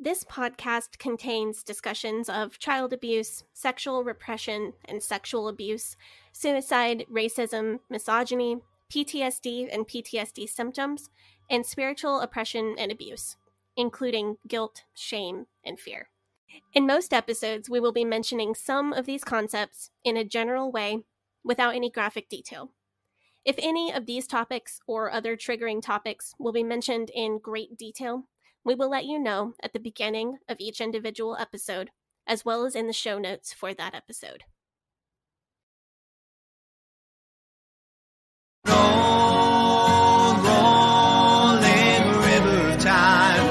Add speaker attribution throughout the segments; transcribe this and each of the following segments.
Speaker 1: This podcast contains discussions of child abuse, sexual repression and sexual abuse, suicide, racism, misogyny, PTSD and PTSD symptoms, and spiritual oppression and abuse, including guilt, shame, and fear. In most episodes, we will be mentioning some of these concepts in a general way without any graphic detail. If any of these topics or other triggering topics will be mentioned in great detail, we will let you know at the beginning of each individual episode, as well as in the show notes for that episode.
Speaker 2: Rolling river of time,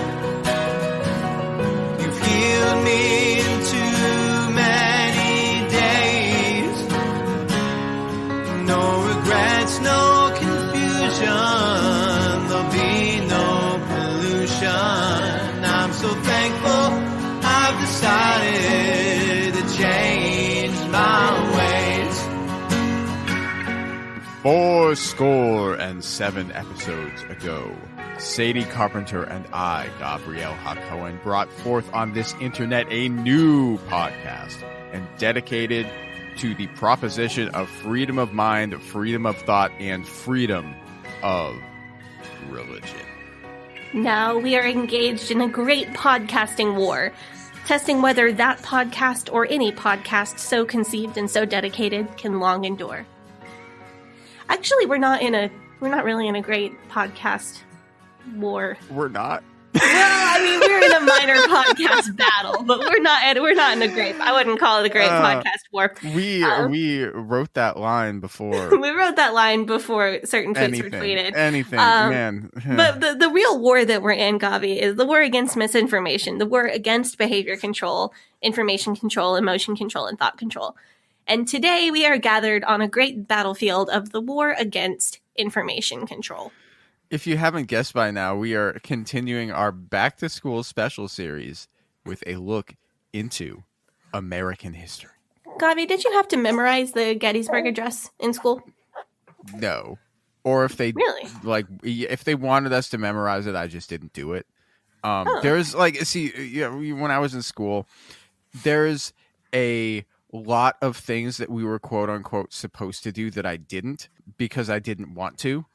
Speaker 2: you've healed me in too many days. No regrets, no confusion, there'll be no pollution. I'm so thankful I've decided to change my ways.
Speaker 3: 47 episodes ago, Sadie Carpenter and I, Gavri'el Hacohen, brought forth on this internet a new podcast and dedicated to the proposition of freedom of mind, freedom of thought, and freedom of religion.
Speaker 1: Now we are engaged in a great podcasting war, testing whether that podcast or any podcast so conceived and so dedicated can long endure. Actually, we're not really in a great podcast war.
Speaker 3: We're not?
Speaker 1: Well, I mean, we're in a minor podcast battle, but we're not in a great. I wouldn't call it a great podcast war.
Speaker 3: We wrote that line before.
Speaker 1: We wrote that line before certain tweets were tweeted.
Speaker 3: Man.
Speaker 1: But the real war that we're in, Gavi, is the war against misinformation, the war against behavior control, information control, emotion control, and thought control. And today we are gathered on a great battlefield of the war against information control.
Speaker 3: If you haven't guessed by now, we are continuing our Back to School special series with a look into American history.
Speaker 1: Gavi, did you have to memorize the Gettysburg Address in school?
Speaker 3: No. Or if they
Speaker 1: really
Speaker 3: if they wanted us to memorize it, I just didn't do it. There's when I was in school, there's a lot of things that we were quote unquote supposed to do that I didn't because I didn't want to.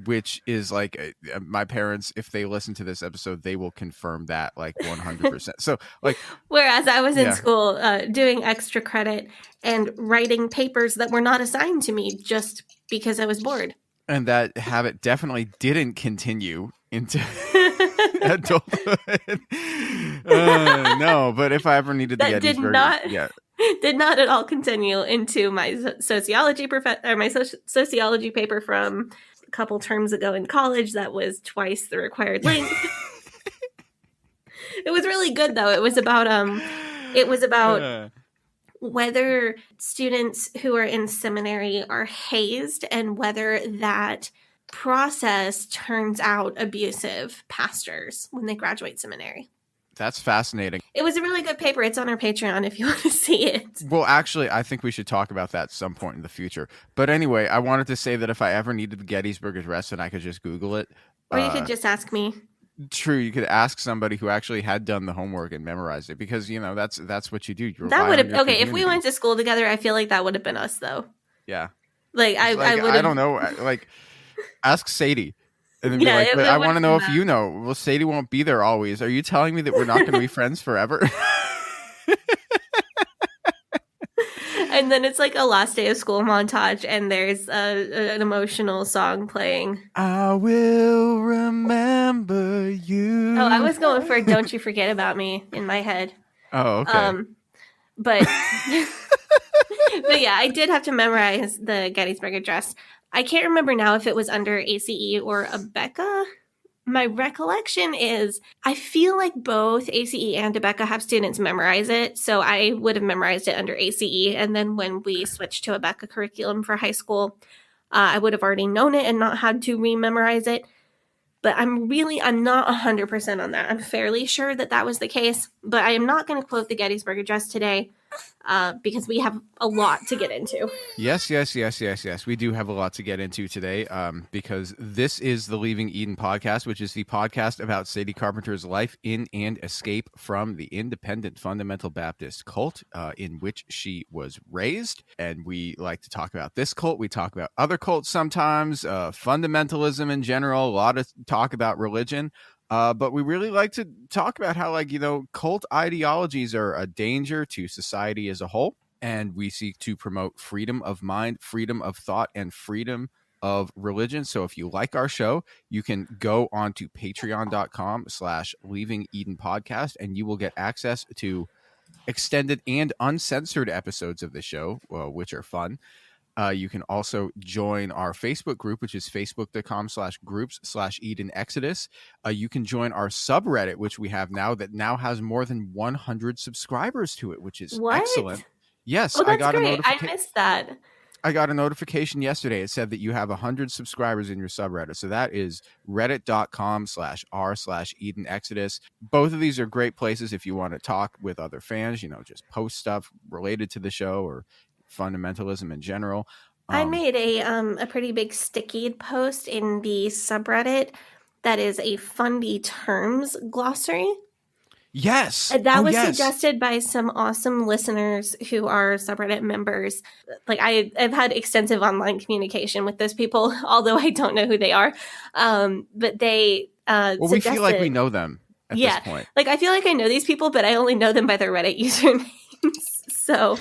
Speaker 3: Which is like my parents, if they listen to this episode, they will confirm that like 100%. So like,
Speaker 1: whereas I was in school doing extra credit and writing papers that were not assigned to me just because I was bored.
Speaker 3: And that habit definitely didn't continue into adulthood. No, but if I ever needed
Speaker 1: that did not at all continue into my sociology sociology paper from a couple terms ago in college that was twice the required length. It was really good though. It was about whether students who are in seminary are hazed and whether that process turns out abusive pastors when they graduate seminary.
Speaker 3: That's fascinating.
Speaker 1: It was a really good paper. It's on our Patreon if you want to see it.
Speaker 3: Well, actually, I think we should talk about that at some point in the future. But anyway, I wanted to say that if I ever needed the Gettysburg Address, then I could just Google it.
Speaker 1: Or you could just ask me.
Speaker 3: True, you could ask somebody who actually had done the homework and memorized it because, you know, that's what you do.
Speaker 1: That would have if we went to school together, I feel like that would have been us though.
Speaker 3: Yeah.
Speaker 1: I would.
Speaker 3: I don't know. Like, ask Sadie. And then be like, but I want to know if you know. Well, Sadie won't be there always. Are you telling me that we're not going to be friends forever?
Speaker 1: And then it's like a last day of school montage, and there's an emotional song playing.
Speaker 3: I will remember you.
Speaker 1: Oh, I was going for "Don't You Forget About Me" in my head.
Speaker 3: Oh, okay.
Speaker 1: But but yeah, I did have to memorize the Gettysburg Address. I can't remember now if it was under ACE or ABECA. My recollection is I feel like both ACE and ABECA have students memorize it. So I would have memorized it under ACE. And then when we switched to ABECA curriculum for high school, I would have already known it and not had to rememorize it. But I'm not 100% on that. I'm fairly sure that was the case. But I am not going to quote the Gettysburg Address today. because we have a lot to get into.
Speaker 3: Yes. We do have a lot to get into today because this is the Leaving Eden podcast, which is the podcast about Sadie Carpenter's life in and escape from the independent fundamental Baptist cult in which she was raised. And we like to talk about this cult. We talk about other cults sometimes, fundamentalism in general, a lot of talk about religion. But we really like to talk about how, like, cult ideologies are a danger to society as a whole. And we seek to promote freedom of mind, freedom of thought, and freedom of religion. So if you like our show, you can go on to patreon.com/Leaving Eden podcast, and you will get access to extended and uncensored episodes of the show, which are fun. You can also join our Facebook group, which is facebook.com/groups/Eden Exodus. You can join our subreddit, which we have now, that now has more than 100 subscribers to it, which is excellent. Yes,
Speaker 1: oh, that's
Speaker 3: I got
Speaker 1: great.
Speaker 3: a notification.
Speaker 1: I missed that.
Speaker 3: I got a notification yesterday. It said that you have 100 subscribers in your subreddit. So that is reddit.com/r/Eden Exodus. Both of these are great places if you want to talk with other fans, just post stuff related to the show or fundamentalism in general.
Speaker 1: I made a pretty big sticky post in the subreddit that is a fundy terms glossary.
Speaker 3: Yes.
Speaker 1: That was suggested by some awesome listeners who are subreddit members. Like, I've had extensive online communication with those people, although I don't know who they are. But they
Speaker 3: we feel like we know them at this point.
Speaker 1: Like, I feel like I know these people, but I only know them by their Reddit usernames. So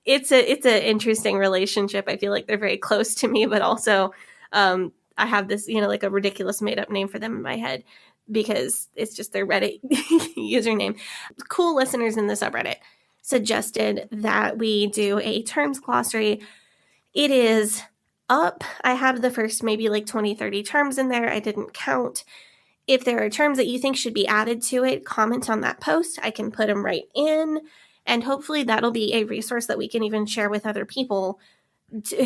Speaker 1: it's an interesting relationship. I feel like they're very close to me, but also I have this, like a ridiculous made up name for them in my head, because it's just their Reddit username. Cool listeners in the subreddit suggested that we do a terms glossary. It is up. I have the first maybe like 20, 30 terms in there. I didn't count. If there are terms that you think should be added to it, comment on that post. I can put them right in. And hopefully that'll be a resource that we can even share with other people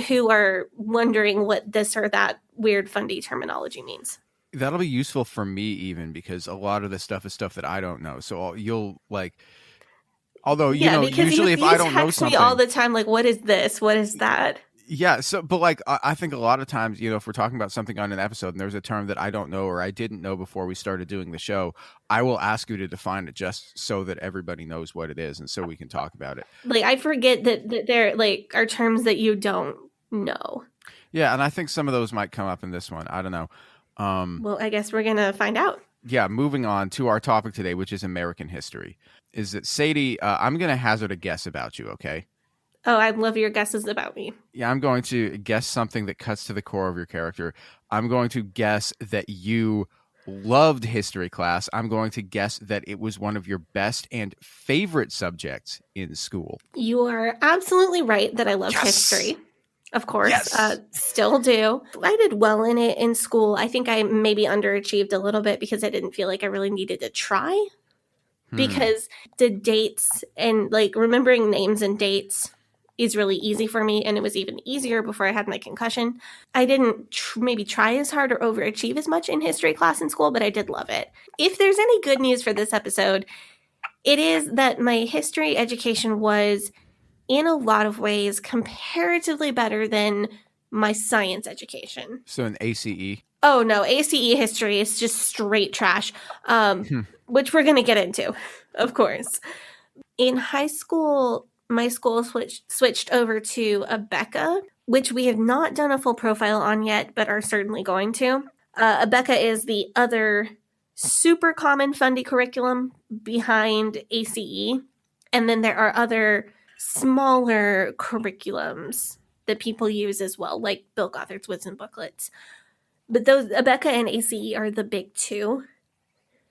Speaker 1: who are wondering what this or that weird fundy terminology means.
Speaker 3: That'll be useful for me even, because a lot of this stuff is stuff that I don't know. So you'll although, usually if I don't know something.
Speaker 1: Me all the time, like, what is this? What is that?
Speaker 3: Yeah. So, but I think a lot of times, if we're talking about something on an episode and there's a term that I don't know or I didn't know before we started doing the show, I will ask you to define it just so that everybody knows what it is and so we can talk about it.
Speaker 1: Like, I forget that there are terms that you don't know.
Speaker 3: Yeah. And I think some of those might come up in this one. I don't know.
Speaker 1: Well, I guess we're going to find out.
Speaker 3: Yeah, moving on to our topic today, which is American history. Is that, Sadie, I'm going to hazard a guess about you, okay?
Speaker 1: Oh, I love your guesses about me.
Speaker 3: Yeah, I'm going to guess something that cuts to the core of your character. I'm going to guess that you loved history class. I'm going to guess that it was one of your best and favorite subjects in school.
Speaker 1: You are absolutely right that I love history. Of course, still do. I did well in it in school. I think I maybe underachieved a little bit because I didn't feel like I really needed to try. Because the dates and remembering names and dates is really easy for me. And it was even easier before I had my concussion. I didn't maybe try as hard or overachieve as much in history class in school, but I did love it. If there's any good news for this episode, it is that my history education was, in a lot of ways, comparatively better than my science education.
Speaker 3: So an ACE?
Speaker 1: Oh, no. ACE history is just straight trash, which we're going to get into, of course. In high school, my school switched over to Abeka, which we have not done a full profile on yet, but are certainly going to. Abeka is the other super common fundy curriculum behind ACE. And then there are other smaller curriculums that people use as well, like Bill Gothard's Wisdom booklets. But those, Abeka and ACE, are the big two.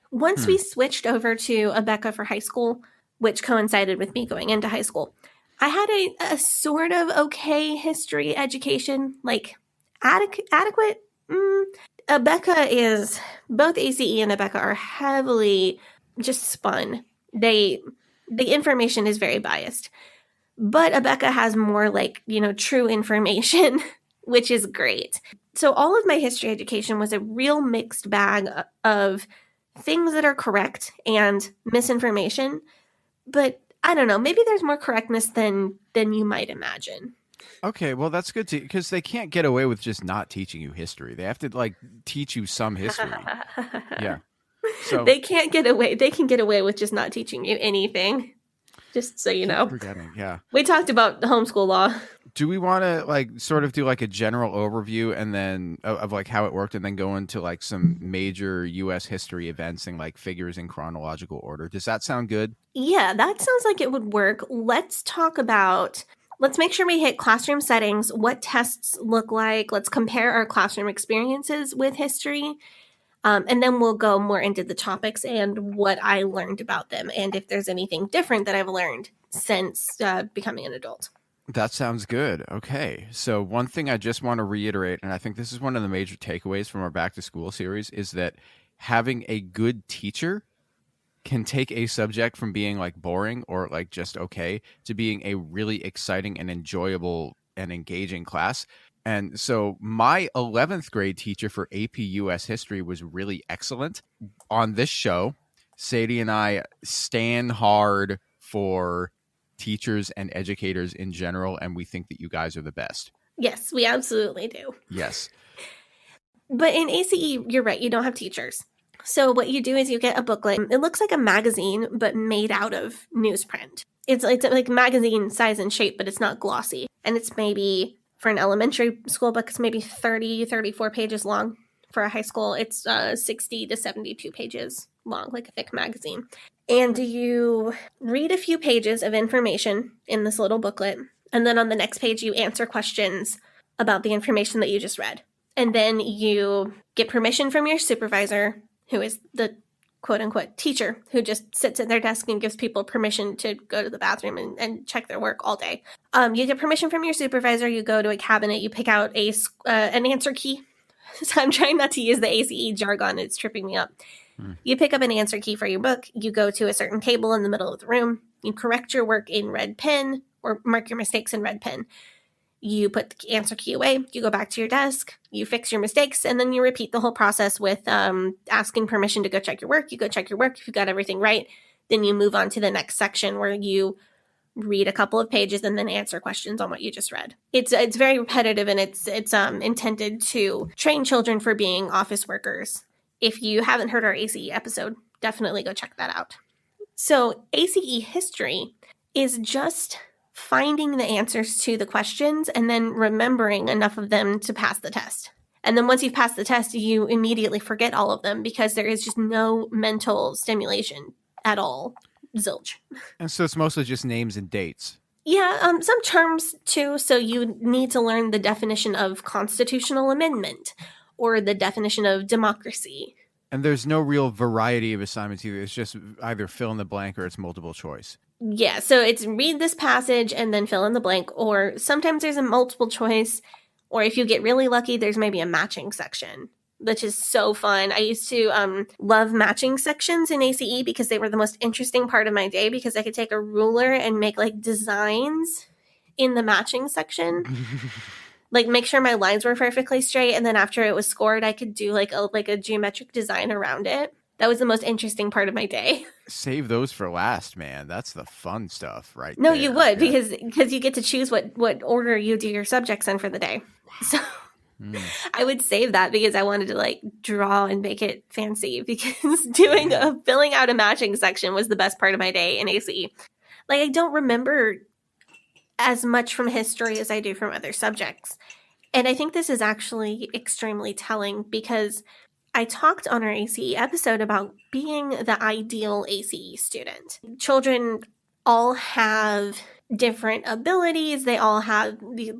Speaker 1: Once we switched over to Abeka for high school, which coincided with me going into high school, I had a sort of okay history education, adequate. Abeka is, both ACE and Abeka are heavily just spun. The information is very biased. But Abeka has more true information, which is great. So all of my history education was a real mixed bag of things that are correct and misinformation. but I don't know. Maybe there's more correctness than you might imagine.
Speaker 3: Okay, well that's good because they can't get away with just not teaching you history. They have to like teach you some history. Yeah. So
Speaker 1: They can't get away. They can get away with just not teaching you anything. Just so you know.
Speaker 3: Forgetting. Yeah.
Speaker 1: We talked about homeschool law.
Speaker 3: Do we want to like sort of do like a general overview and then of like how it worked and then go into like some major US history events and like figures in chronological order? Does that sound good?
Speaker 1: Yeah, that sounds like it would work. Let's make sure we hit classroom settings, what tests look like. Let's compare our classroom experiences with history. And then we'll go more into the topics and what I learned about them and if there's anything different that I've learned since becoming an adult.
Speaker 3: That sounds good. Okay. So one thing I just want to reiterate, and I think this is one of the major takeaways from our back to school series, is that having a good teacher can take a subject from being like boring or like just okay to being a really exciting and enjoyable and engaging class. And so my 11th grade teacher for AP US history was really excellent. On this show, Sadie and I stand hard for teachers and educators in general, and we think that you guys are the best.
Speaker 1: Yes, we absolutely do.
Speaker 3: Yes.
Speaker 1: But in ACE, you're right, you don't have teachers. So what you do is you get a booklet. It looks like a magazine, but made out of newsprint. It's like magazine size and shape, but it's not glossy. And it's maybe, for an elementary school book, it's maybe 30, 34 pages long. For a high school, it's 60 to 72 pages long, like a thick magazine. And you read a few pages of information in this little booklet. And then on the next page, you answer questions about the information that you just read. And then you get permission from your supervisor, who is the quote-unquote teacher who just sits at their desk and gives people permission to go to the bathroom and check their work all day. You get permission from your supervisor. You go to a cabinet. You pick out an answer key. So I'm trying not to use the ACE jargon. It's tripping me up. You pick up an answer key for your book. You go to a certain table in the middle of the room. You correct your work in red pen or mark your mistakes in red pen. You put the answer key away. You go back to your desk. You fix your mistakes. And then you repeat the whole process with asking permission to go check your work. You go check your work. If you got everything right, then you move on to the next section where you read a couple of pages and then answer questions on what you just read. It's very repetitive, and it's intended to train children for being office workers. If you haven't heard our ACE episode, definitely go check that out. So ACE history is just finding the answers to the questions and then remembering enough of them to pass the test. And then once you've passed the test, you immediately forget all of them because there is just no mental stimulation at all. Zilch.
Speaker 3: And so it's mostly just names and dates.
Speaker 1: Yeah, some terms too. So you need to learn the definition of constitutional amendment or the definition of democracy.
Speaker 3: And there's no real variety of assignments either. It's just either fill in the blank or it's multiple choice.
Speaker 1: Yeah, so it's read this passage and then fill in the blank, or sometimes there's a multiple choice, or if you get really lucky, there's maybe a matching section, which is so fun. I used to love matching sections in ACE because they were the most interesting part of my day because I could take a ruler and make like designs in the matching section. Like make sure my lines were perfectly straight, and then after it was scored, I could do like a geometric design around it. That was the most interesting part of my day.
Speaker 3: Save those for last, man. That's the fun stuff, right?
Speaker 1: No,
Speaker 3: there.
Speaker 1: you would, because you get to choose what order you do your subjects in for the day. So I would save that because I wanted to like draw and make it fancy, because filling out a matching section was the best part of my day in ACE. Like I don't remember as much from history as I do from other subjects. And I think this is actually extremely telling because I talked on our ACE episode about being the ideal ACE student. Children all have different abilities. They all have the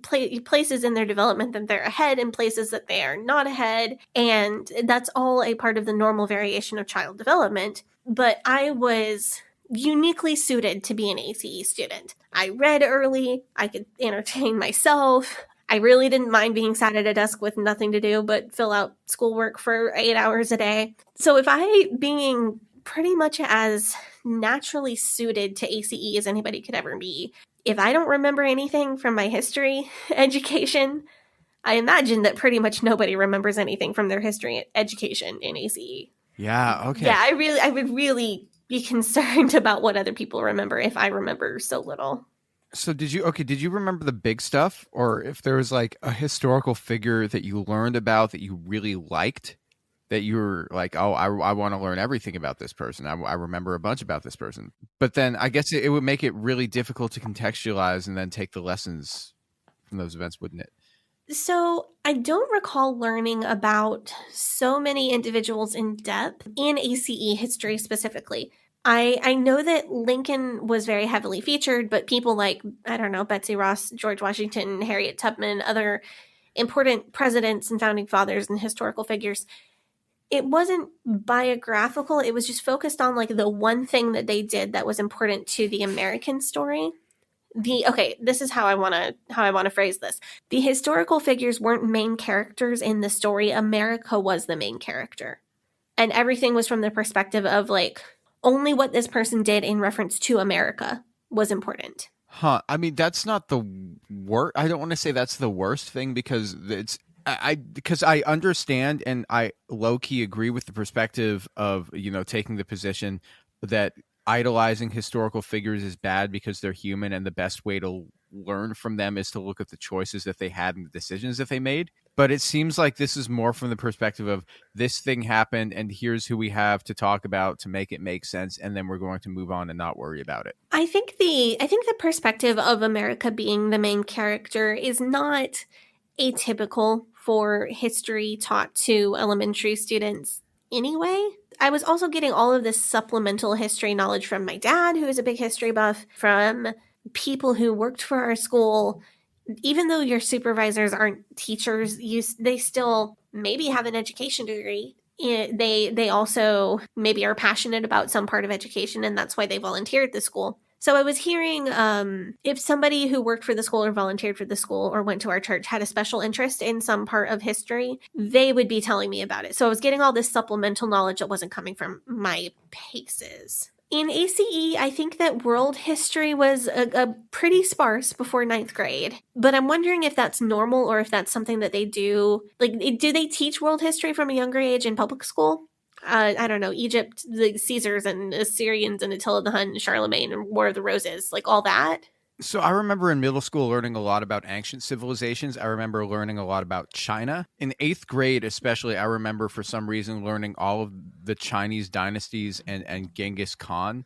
Speaker 1: places in their development that they're ahead and places that they are not ahead. And that's all a part of the normal variation of child development. But I was uniquely suited to be an ACE student. I read early. I could entertain myself. I really didn't mind being sat at a desk with nothing to do but fill out schoolwork for 8 hours a day. So if I, being pretty much as naturally suited to ACE as anybody could ever be, if I don't remember anything from my history education, I imagine that pretty much nobody remembers anything from their history education in ACE.
Speaker 3: Yeah, okay.
Speaker 1: Yeah, I would really be concerned about what other people remember if I remember so little.
Speaker 3: So did you remember the big stuff, or if there was like a historical figure that you learned about that you really liked, that you were like, oh, I want to learn everything about this person. I remember a bunch about this person. But then I guess it would make it really difficult to contextualize and then take the lessons from those events, wouldn't it?
Speaker 1: So I don't recall learning about so many individuals in depth in ACE history specifically. I know that Lincoln was very heavily featured, but people like, I don't know, Betsy Ross, George Washington, Harriet Tubman, other important presidents and founding fathers and historical figures, it wasn't biographical. It was just focused on like the one thing that they did that was important to the American story. This is how I want to phrase this. The historical figures weren't main characters in the story. America was the main character. And everything was from the perspective of like only what this person did in reference to America was important.
Speaker 3: Huh. I mean, that's not the worst. I don't want to say that's the worst thing, because because I understand and I low key agree with the perspective of, taking the position that idolizing historical figures is bad because they're human, and the best way to learn from them is to look at the choices that they had and the decisions that they made. But it seems like this is more from the perspective of this thing happened and here's who we have to talk about to make it make sense, and then we're going to move on and not worry about it.
Speaker 1: I think the perspective of America being the main character is not atypical for history taught to elementary students anyway. I was also getting all of this supplemental history knowledge from my dad, who is a big history buff, from people who worked for our school. Even though your supervisors aren't teachers, they still maybe have an education degree. They also maybe are passionate about some part of education, and that's why they volunteer at the school. So I was hearing if somebody who worked for the school or volunteered for the school or went to our church had a special interest in some part of history, they would be telling me about it. So I was getting all this supplemental knowledge that wasn't coming from my paces. In ACE, I think that world history was a pretty sparse before 9th grade, but I'm wondering if that's normal or if that's something that they do. Like, do they teach world history from a younger age in public school? I don't know, Egypt, the Caesars and Assyrians and Attila the Hun and Charlemagne and War of the Roses, like all that.
Speaker 3: So I remember in middle school learning a lot about ancient civilizations. I remember learning a lot about China. In 8th grade especially, I remember for some reason learning all of the Chinese dynasties and Genghis Khan,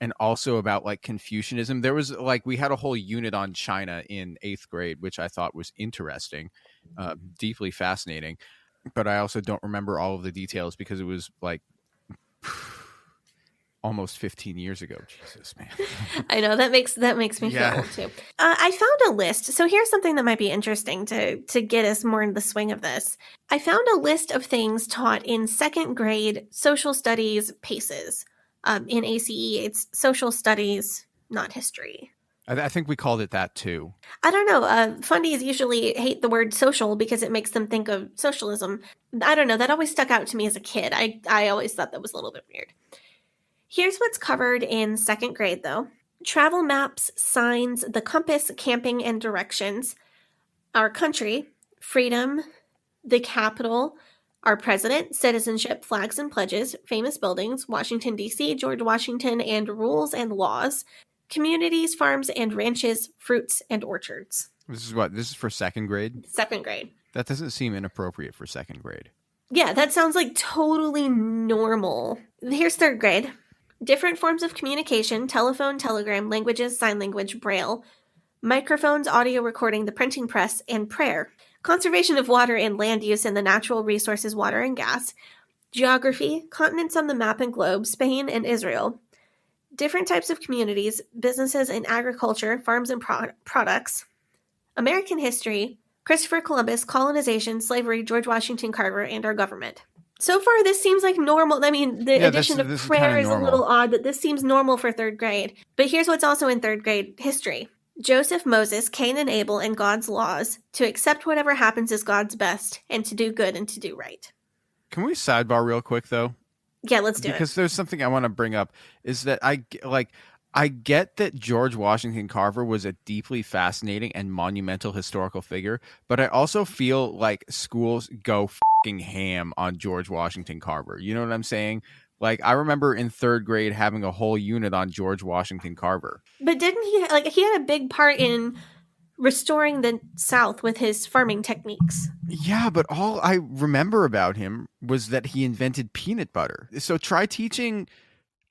Speaker 3: and also about like Confucianism. There was like, we had a whole unit on China in 8th grade, which I thought was interesting, deeply fascinating. But I also don't remember all of the details because it was like almost 15 years ago. Jesus, man.
Speaker 1: I know, that makes me feel old too. I found a list. So here's something that might be interesting to get us more in the swing of this. I found a list of things taught in 2nd grade social studies PACES. In ACE, it's social studies, not history.
Speaker 3: I think we called it that too.
Speaker 1: I don't know. Fundies usually hate the word social because it makes them think of socialism. I don't know. That always stuck out to me as a kid. I always thought that was a little bit weird. Here's what's covered in 2nd grade, though. Travel maps, signs, the compass, camping, and directions. Our country, freedom, the capital, our president, citizenship, flags and pledges, famous buildings, Washington, D.C., George Washington, and rules and laws. Communities, farms, and ranches, fruits, and orchards.
Speaker 3: This is for 2nd grade?
Speaker 1: 2nd grade.
Speaker 3: That doesn't seem inappropriate for 2nd grade.
Speaker 1: Yeah, that sounds like totally normal. Here's 3rd grade. Different forms of communication, telephone, telegram, languages, sign language, braille, microphones, audio recording, the printing press, and prayer. Conservation of water and land use and the natural resources, water and gas. Geography, continents on the map and globe, Spain and Israel. Different types of communities, businesses and agriculture, farms and products, American history, Christopher Columbus, colonization, slavery, George Washington Carver, and our government. So far, this seems like normal. I mean, the addition of prayer is a little odd, but this seems normal for 3rd grade. But here's what's also in 3rd grade history. Joseph, Moses, Cain, and Abel, and God's laws, to accept whatever happens as God's best, and to do good and to do right.
Speaker 3: Can we sidebar real quick, though?
Speaker 1: Yeah, let's do it.
Speaker 3: Because there's something I want to bring up, is that I get that George Washington Carver was a deeply fascinating and monumental historical figure, but I also feel like schools go fucking ham on George Washington Carver. You know what I'm saying? Like, I remember in 3rd grade having a whole unit on George Washington Carver.
Speaker 1: But didn't he had a big part in restoring the South with his farming techniques?
Speaker 3: Yeah, but all I remember about him was that he invented peanut butter. So try teaching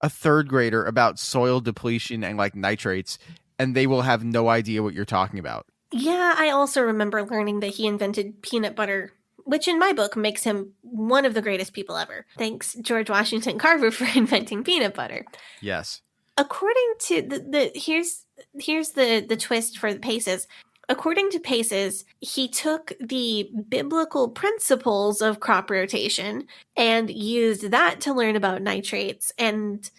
Speaker 3: a 3rd grader about soil depletion and like nitrates, and they will have no idea what you're talking about.
Speaker 1: Yeah, I also remember learning that he invented peanut butter, which in my book makes him one of the greatest people ever. Thanks, George Washington Carver, for inventing peanut butter.
Speaker 3: Yes.
Speaker 1: According to here's the twist for the Paces. According to Paces, he took the biblical principles of crop rotation and used that to learn about nitrates, and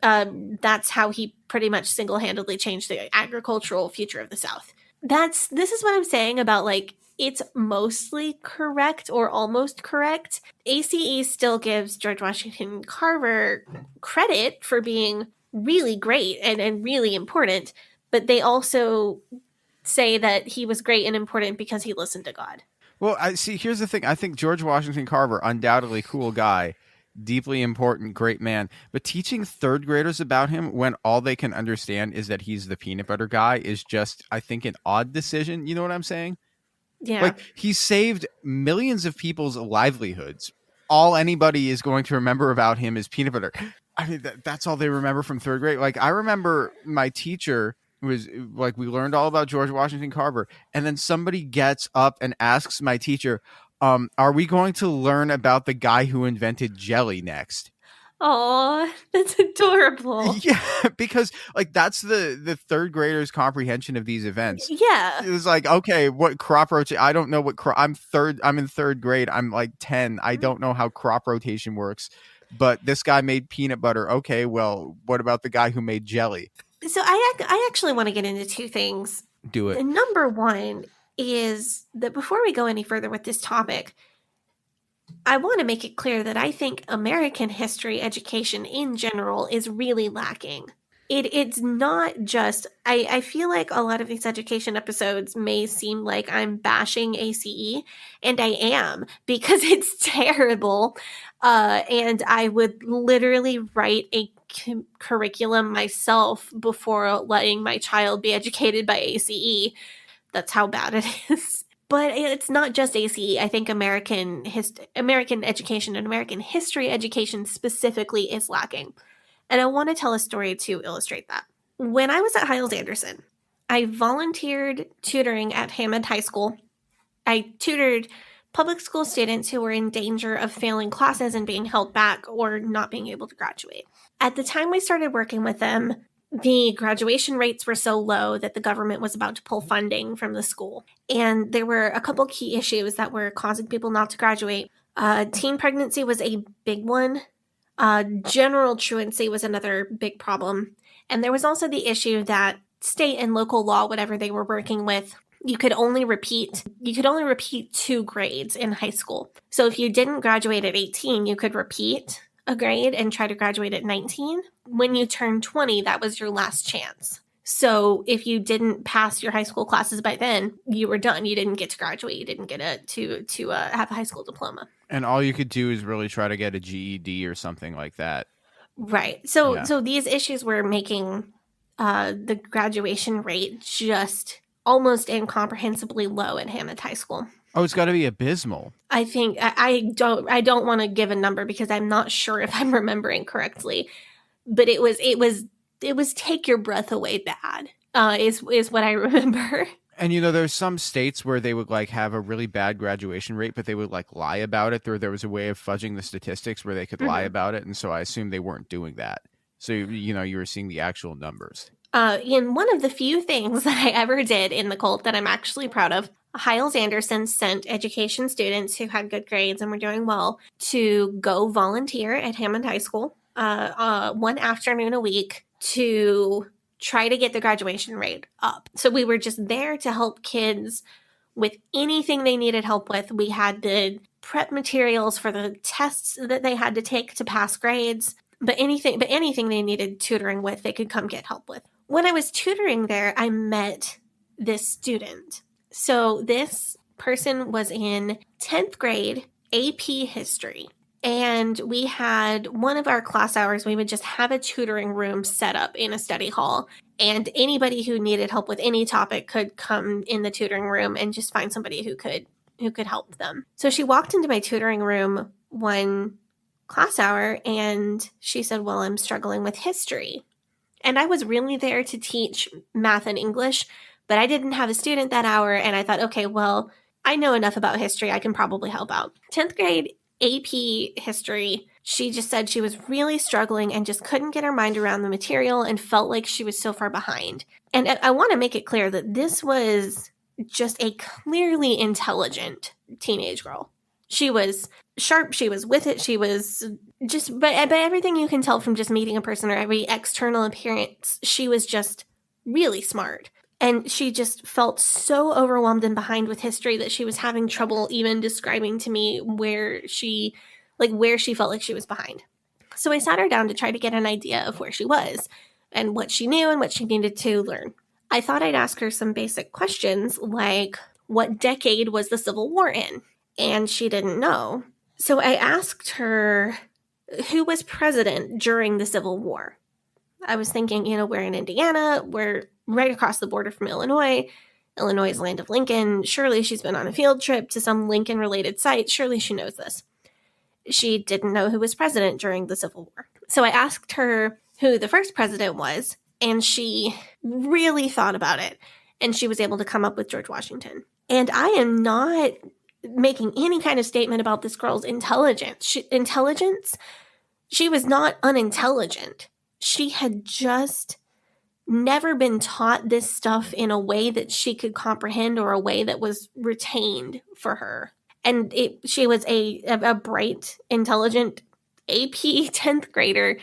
Speaker 1: that's how he pretty much single-handedly changed the agricultural future of the South. This is what I'm saying about, like, it's mostly correct or almost correct. ACE still gives George Washington Carver credit for being really great and really important, but they also say that he was great and important because he listened to God.
Speaker 3: Well, here's the thing. I think George Washington Carver, undoubtedly cool guy, deeply important, great man. But teaching 3rd graders about him when all they can understand is that he's the peanut butter guy is just, I think, an odd decision. You know what I'm saying?
Speaker 1: Yeah.
Speaker 3: Like, he saved millions of people's livelihoods. All anybody is going to remember about him is peanut butter. I mean, that's all they remember from 3rd grade. Like, I remember my teacher was like, we learned all about George Washington Carver, and then somebody gets up and asks my teacher, are we going to learn about the guy who invented jelly next?
Speaker 1: Oh, that's adorable.
Speaker 3: Yeah, because like that's the 3rd graders' comprehension of these events.
Speaker 1: Yeah.
Speaker 3: It was like, okay, what crop rotation? I don't know what I'm in 3rd grade. I'm like 10. I don't know how crop rotation works. But this guy made peanut butter. Okay, well, what about the guy who made jelly?
Speaker 1: So I actually want to get into 2 things.
Speaker 3: Do it.
Speaker 1: Number 1 is that before we go any further with this topic, I want to make it clear that I think American history education in general is really lacking. It's not just, I feel like a lot of these education episodes may seem like I'm bashing ACE, and I am, because it's terrible. And I would literally write a curriculum myself before letting my child be educated by ACE. That's how bad it is. But it's not just ACE. I think American education and American history education specifically is lacking. And I want to tell a story to illustrate that. When I was at Hyles-Anderson, I volunteered tutoring at Hammond High School. I tutored public school students who were in danger of failing classes and being held back or not being able to graduate. At the time we started working with them, the graduation rates were so low that the government was about to pull funding from the school. And there were a couple key issues that were causing people not to graduate. Teen pregnancy was a big one. General truancy was another big problem. And there was also the issue that state and local law, whatever they were working with, you could only repeat 2 grades in high school. So if you didn't graduate at 18, you could repeat a grade and try to graduate at 19. When you turned 20, that was your last chance. So if you didn't pass your high school classes by then, you were done. You didn't get to graduate. You didn't get to have a high school diploma.
Speaker 3: And all you could do is really try to get a GED or something like that.
Speaker 1: Right. So these issues were making the graduation rate just almost incomprehensibly low at Hammond High School.
Speaker 3: Oh, it's got to be abysmal.
Speaker 1: I think I don't want to give a number because I'm not sure if I'm remembering correctly, but it was take your breath away bad. Is what I remember.
Speaker 3: And there's some states where they would like have a really bad graduation rate, but they would like lie about it. There was a way of fudging the statistics where they could lie about it, and so I assume they weren't doing that. So you were seeing the actual numbers.
Speaker 1: In one of the few things that I ever did in the cult that I'm actually proud of, Hyles-Anderson sent education students who had good grades and were doing well to go volunteer at Hammond High School one afternoon a week to try to get the graduation rate up. So we were just there to help kids with anything they needed help with. We had the prep materials for the tests that they had to take to pass grades, but anything they needed tutoring with, they could come get help with. When I was tutoring there, I met this student. So this person was in 10th grade AP history. And we had one of our class hours, we would just have a tutoring room set up in a study hall. And anybody who needed help with any topic could come in the tutoring room and just find somebody who could help them. So she walked into my tutoring room one class hour and she said, well, I'm struggling with history. And I was really there to teach math and English, but I didn't have a student that hour. And I thought, okay, well, I know enough about history. I can probably help out. 10th grade AP history, she just said she was really struggling and just couldn't get her mind around the material and felt like she was so far behind. And I want to make it clear that this was just a clearly intelligent teenage girl. She was sharp. She was with it. She was just, but everything you can tell from just meeting a person or every external appearance, she was just really smart. And she just felt so overwhelmed and behind with history that she was having trouble even describing to me where she felt like she was behind. So I sat her down to try to get an idea of where she was and what she knew and what she needed to learn. I thought I'd ask her some basic questions like, what decade was the Civil War in? And she didn't know. So I asked her, who was president during the Civil War? I was thinking, we're in Indiana, we're right across the border from Illinois. Illinois is land of Lincoln. Surely she's been on a field trip to some Lincoln-related site. Surely she knows this. She didn't know who was president during the Civil War. So I asked her who the first president was, and she really thought about it, and she was able to come up with George Washington. And I am not making any kind of statement about this girl's intelligence. She was not unintelligent. She had just never been taught this stuff in a way that she could comprehend or a way that was retained for her. And she was a bright, intelligent AP 10th grader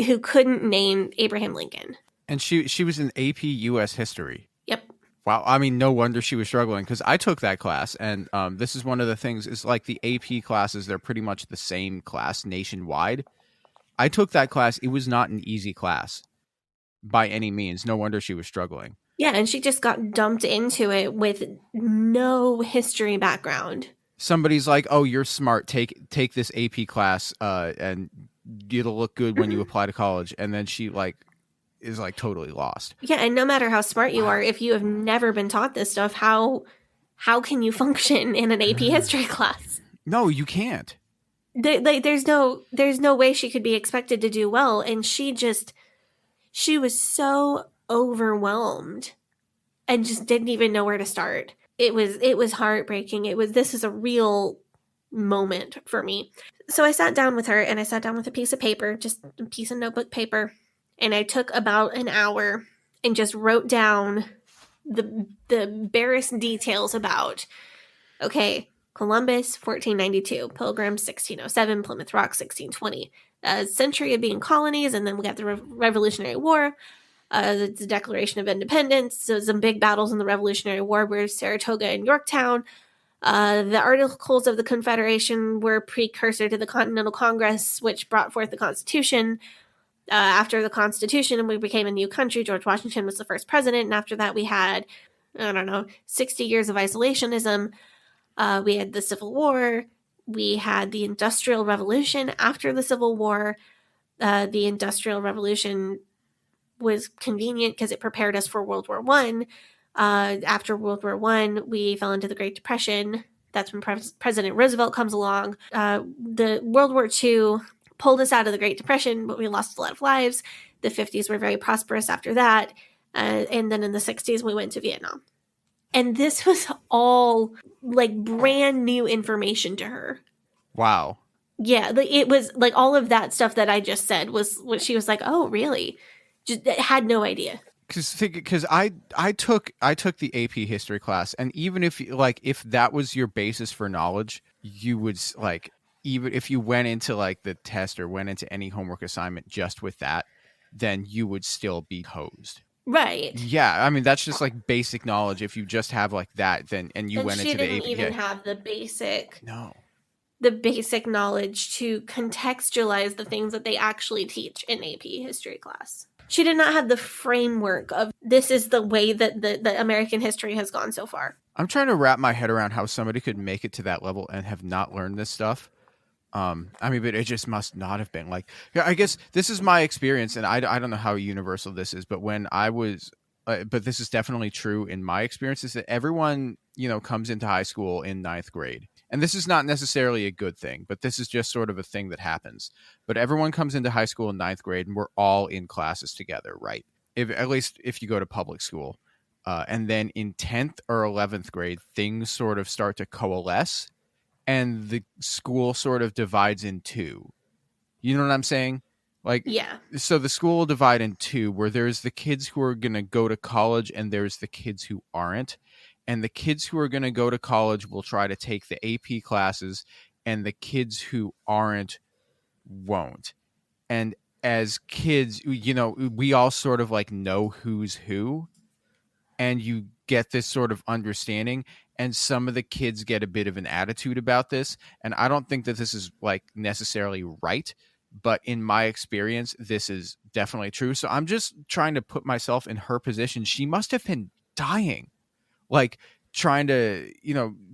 Speaker 1: who couldn't name Abraham Lincoln.
Speaker 3: And she was in AP U.S. history.
Speaker 1: Yep.
Speaker 3: Wow. I mean, no wonder she was struggling, because I took that class, and this is one of the things, is like the AP classes, they're pretty much the same class nationwide. I took that class. It was not an easy class by any means. No wonder she was struggling. Yeah,
Speaker 1: and she just got dumped into it with no history background.
Speaker 3: Somebody's like, oh, you're smart. Take this AP class and it'll look good when you apply to college. And then she is totally lost.
Speaker 1: Yeah, and no matter how smart you are, if you have never been taught this stuff, how can you function in an AP history class?
Speaker 3: No, you can't.
Speaker 1: There's no way she could be expected to do well, and she was so overwhelmed and just didn't even know where to start. It was heartbreaking. This is a real moment for me. So I sat down with her, and I sat down with a piece of paper, just a piece of notebook paper, and I took about an hour and just wrote down the barest details about, okay, Columbus, 1492, Pilgrims, 1607, Plymouth Rock, 1620, a century of being colonies, and then we got the Revolutionary War, the Declaration of Independence, so some big battles in the Revolutionary War were Saratoga and Yorktown. The Articles of the Confederation were precursor to the Continental Congress, which brought forth the Constitution. After the Constitution, we became a new country. George Washington was the first president, and after that we had, 60 years of isolationism. We had the Civil War. We had the Industrial Revolution after the Civil War. The Industrial Revolution was convenient because it prepared us for World War I. After World War I, we fell into the Great Depression. That's when President Roosevelt comes along. The World War II pulled us out of the Great Depression, but we lost a lot of lives. The 50s were very prosperous after that. And then in the 60s, we went to Vietnam. And this was all brand new information to her.
Speaker 3: Wow.
Speaker 1: Yeah, it was all of that stuff that I just said was what she was like, oh, really? Just had no idea.
Speaker 3: Because I took the AP history class, and even if that was your basis for knowledge, you would even if you went into the test or went into any homework assignment just with that, then you would still be hosed.
Speaker 1: Right.
Speaker 3: Yeah, I mean that's just basic knowledge. If you just have that, then and you went into the AP.
Speaker 1: She didn't even have the basic.
Speaker 3: No.
Speaker 1: The basic knowledge to contextualize the things that they actually teach in AP history class. She did not have the framework of this is the way that the American history has gone so far.
Speaker 3: I'm trying to wrap my head around how somebody could make it to that level and have not learned this stuff. I mean, but it just must not have been like, yeah, I guess this is my experience, and I don't know how universal this is, but when I was, but this is definitely true in my experience, is that everyone, comes into high school in ninth grade. And this is not necessarily a good thing, but this is just sort of a thing that happens. But everyone comes into high school in ninth grade and we're all in classes together, right? At least if you go to public school. And then in 10th or 11th grade, things sort of start to coalesce and the school sort of divides in two. You know what I'm saying? Like,
Speaker 1: Yeah.
Speaker 3: so the school will divide in two, where there's the kids who are going to go to college and there's the kids who aren't. And the kids who are going to go to college will try to take the AP classes, and the kids who aren't won't. And as kids, we all sort of like know who's who, and you get this sort of understanding. And some of the kids get a bit of an attitude about this. And I don't think that this is like necessarily right, but in my experience, this is definitely true. So I'm just trying to put myself in her position. She must have been dying, like trying to,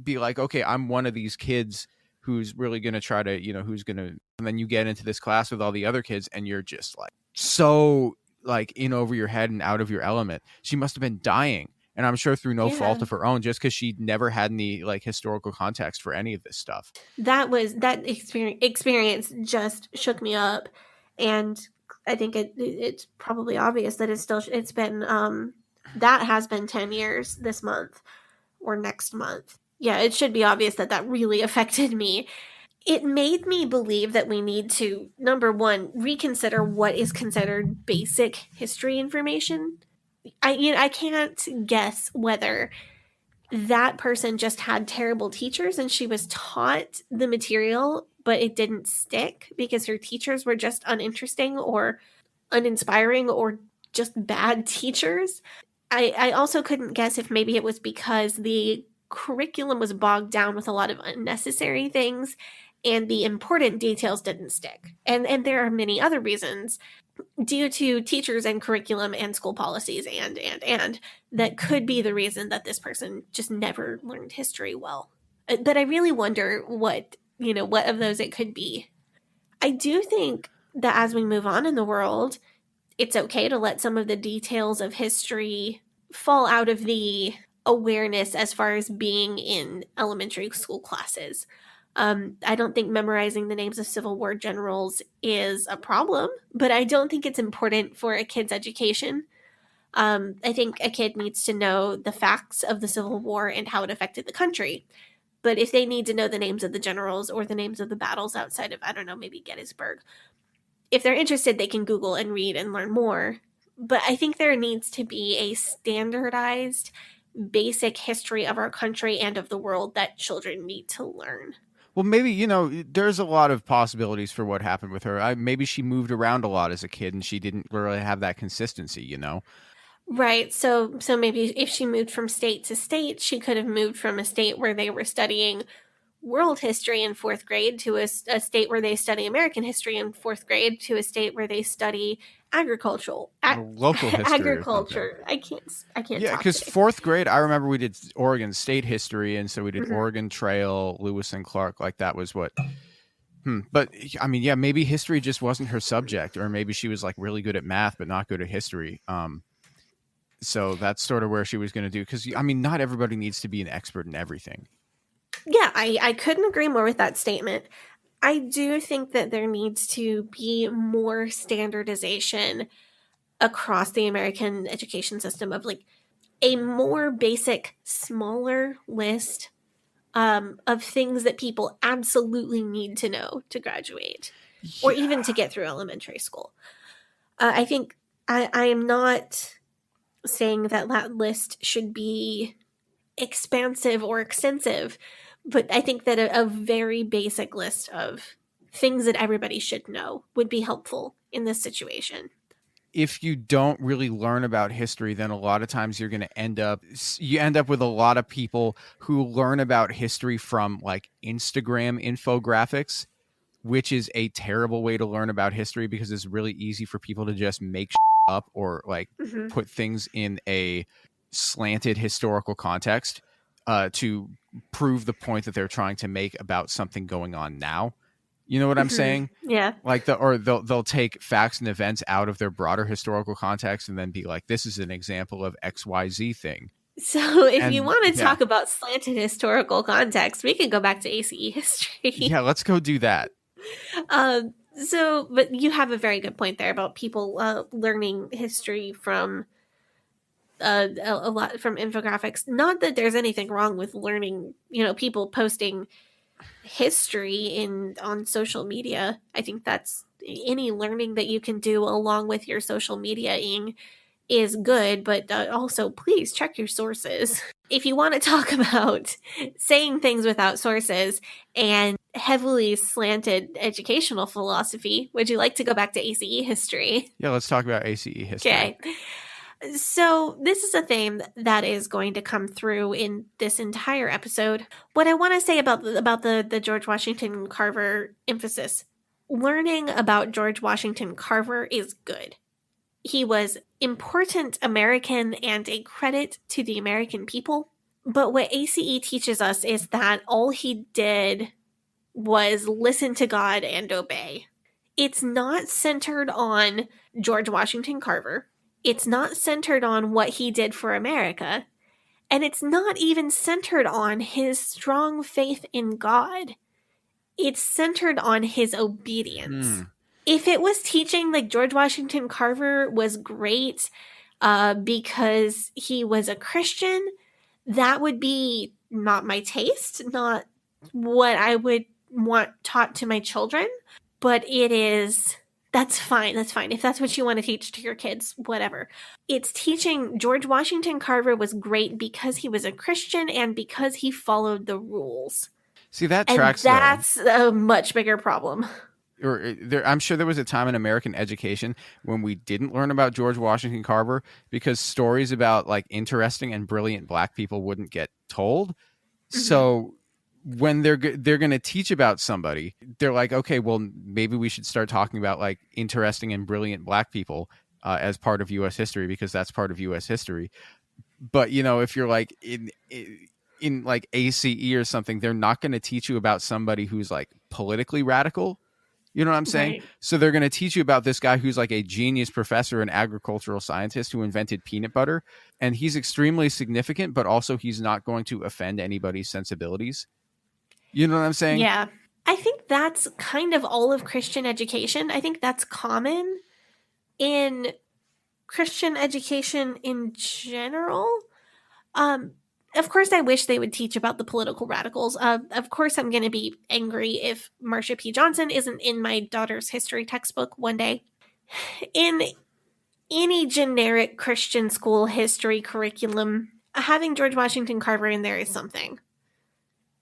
Speaker 3: be like, okay, I'm one of these kids who's really going to try to, who's going to, and then you get into this class with all the other kids and you're just like so like in over your head and out of your element. She must have been dying. And I'm sure through no fault of her own, just because she never had any like historical context for any of this stuff.
Speaker 1: That experience just shook me up, and I think it's probably obvious that it's been that has been 10 years this month or next month. Yeah, it should be obvious that really affected me. It made me believe that we need to, number one, reconsider what is considered basic history information. I can't guess whether that person just had terrible teachers and she was taught the material, but it didn't stick because her teachers were just uninteresting or uninspiring or just bad teachers. I also couldn't guess if maybe it was because the curriculum was bogged down with a lot of unnecessary things and the important details didn't stick. And there are many other reasons due to teachers and curriculum and school policies and that could be the reason that this person just never learned history well. But I really wonder what of those it could be. I do think that as we move on in the world, it's okay to let some of the details of history fall out of the awareness as far as being in elementary school classes. I don't think memorizing the names of Civil War generals is a problem, but I don't think it's important for a kid's education. I think a kid needs to know the facts of the Civil War and how it affected the country. But if they need to know the names of the generals or the names of the battles outside of, I don't know, maybe Gettysburg, if they're interested, they can Google and read and learn more. But I think there needs to be a standardized, basic history of our country and of the world that children need to learn.
Speaker 3: Well, maybe, there's a lot of possibilities for what happened with her. Maybe she moved around a lot as a kid and she didn't really have that consistency,
Speaker 1: Right. So maybe if she moved from state to state, she could have moved from a state where they were studying world history in fourth grade to a state where they study American history in fourth grade to a state where they study local history, agriculture. I can't.
Speaker 3: Yeah, because fourth grade, I remember we did Oregon State history, and so we did Oregon Trail, Lewis and Clark. Like that was what. But I mean, yeah, maybe history just wasn't her subject, or maybe she was like really good at math but not good at history. So that's sort of where she was going to do. Because I mean, not everybody needs to be an expert in everything.
Speaker 1: Yeah, I couldn't agree more with that statement. I do think that there needs to be more standardization across the American education system of like a more basic, smaller list of things that people absolutely need to know to graduate or even to get through elementary school. I think I am not saying that list should be expansive or extensive, but I think that a very basic list of things that everybody should know would be helpful in this situation.
Speaker 3: If you don't really learn about history, then a lot of times you're going to end up with a lot of people who learn about history from like Instagram infographics, which is a terrible way to learn about history because it's really easy for people to just make up or like put things in a slanted historical context to prove the point that they're trying to make about something going on now. You know what I'm saying?
Speaker 1: Yeah.
Speaker 3: Like they'll take facts and events out of their broader historical context and then be like, this is an example of XYZ thing.
Speaker 1: So if you
Speaker 3: And
Speaker 1: want to
Speaker 3: yeah.
Speaker 1: talk about slanted historical context, we can go back to ACE history.
Speaker 3: Yeah, let's go do that.
Speaker 1: But you have a very good point there about people learning history from a lot from infographics. Not that there's anything wrong with learning, people posting history on social media. I think that's any learning that you can do along with your social mediaing is good, but also please check your sources. If you want to talk about saying things without sources and heavily slanted educational philosophy, would you like to go back to ACE history?
Speaker 3: Yeah, let's talk about ACE history.
Speaker 1: Okay. So this is a theme that is going to come through in this entire episode. What I want to say about the George Washington Carver emphasis, learning about George Washington Carver is good. He was important American and a credit to the American people. But what ACE teaches us is that all he did was listen to God and obey. It's not centered on George Washington Carver. It's not centered on what he did for America. And it's not even centered on his strong faith in God. It's centered on his obedience. If it was teaching like George Washington Carver was great because he was a Christian, that would be not my taste, not what I would want taught to my children. But that's fine. That's fine. If that's what you want to teach to your kids, whatever. It's teaching George Washington Carver was great because he was a Christian and because he followed the rules.
Speaker 3: See, that tracks.
Speaker 1: And that's a much bigger problem.
Speaker 3: I'm sure there was a time in American education when we didn't learn about George Washington Carver because stories about like interesting and brilliant Black people wouldn't get told. Mm-hmm. So when they're going to teach about somebody, they're like, okay, well, maybe we should start talking about like interesting and brilliant Black people as part of U.S. history because that's part of U.S. history. But if you're like in like ACE or something, they're not going to teach you about somebody who's like politically radical. You know what I'm saying? Right. So they're going to teach you about this guy who's like a genius professor and agricultural scientist who invented peanut butter. And he's extremely significant, but also he's not going to offend anybody's sensibilities. You know what I'm saying?
Speaker 1: Yeah. I think that's kind of all of Christian education. I think that's common in Christian education in general. Of course, I wish they would teach about the political radicals. Of course, I'm going to be angry if Marsha P. Johnson isn't in my daughter's history textbook one day. In any generic Christian school history curriculum, having George Washington Carver in there is something.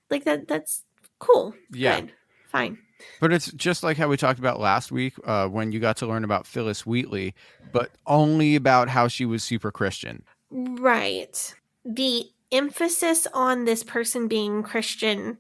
Speaker 1: Like that's cool.
Speaker 3: Yeah.
Speaker 1: Good. Fine.
Speaker 3: But it's just like how we talked about last week when you got to learn about Phyllis Wheatley, but only about how she was super Christian.
Speaker 1: Right. The emphasis on this person being Christian,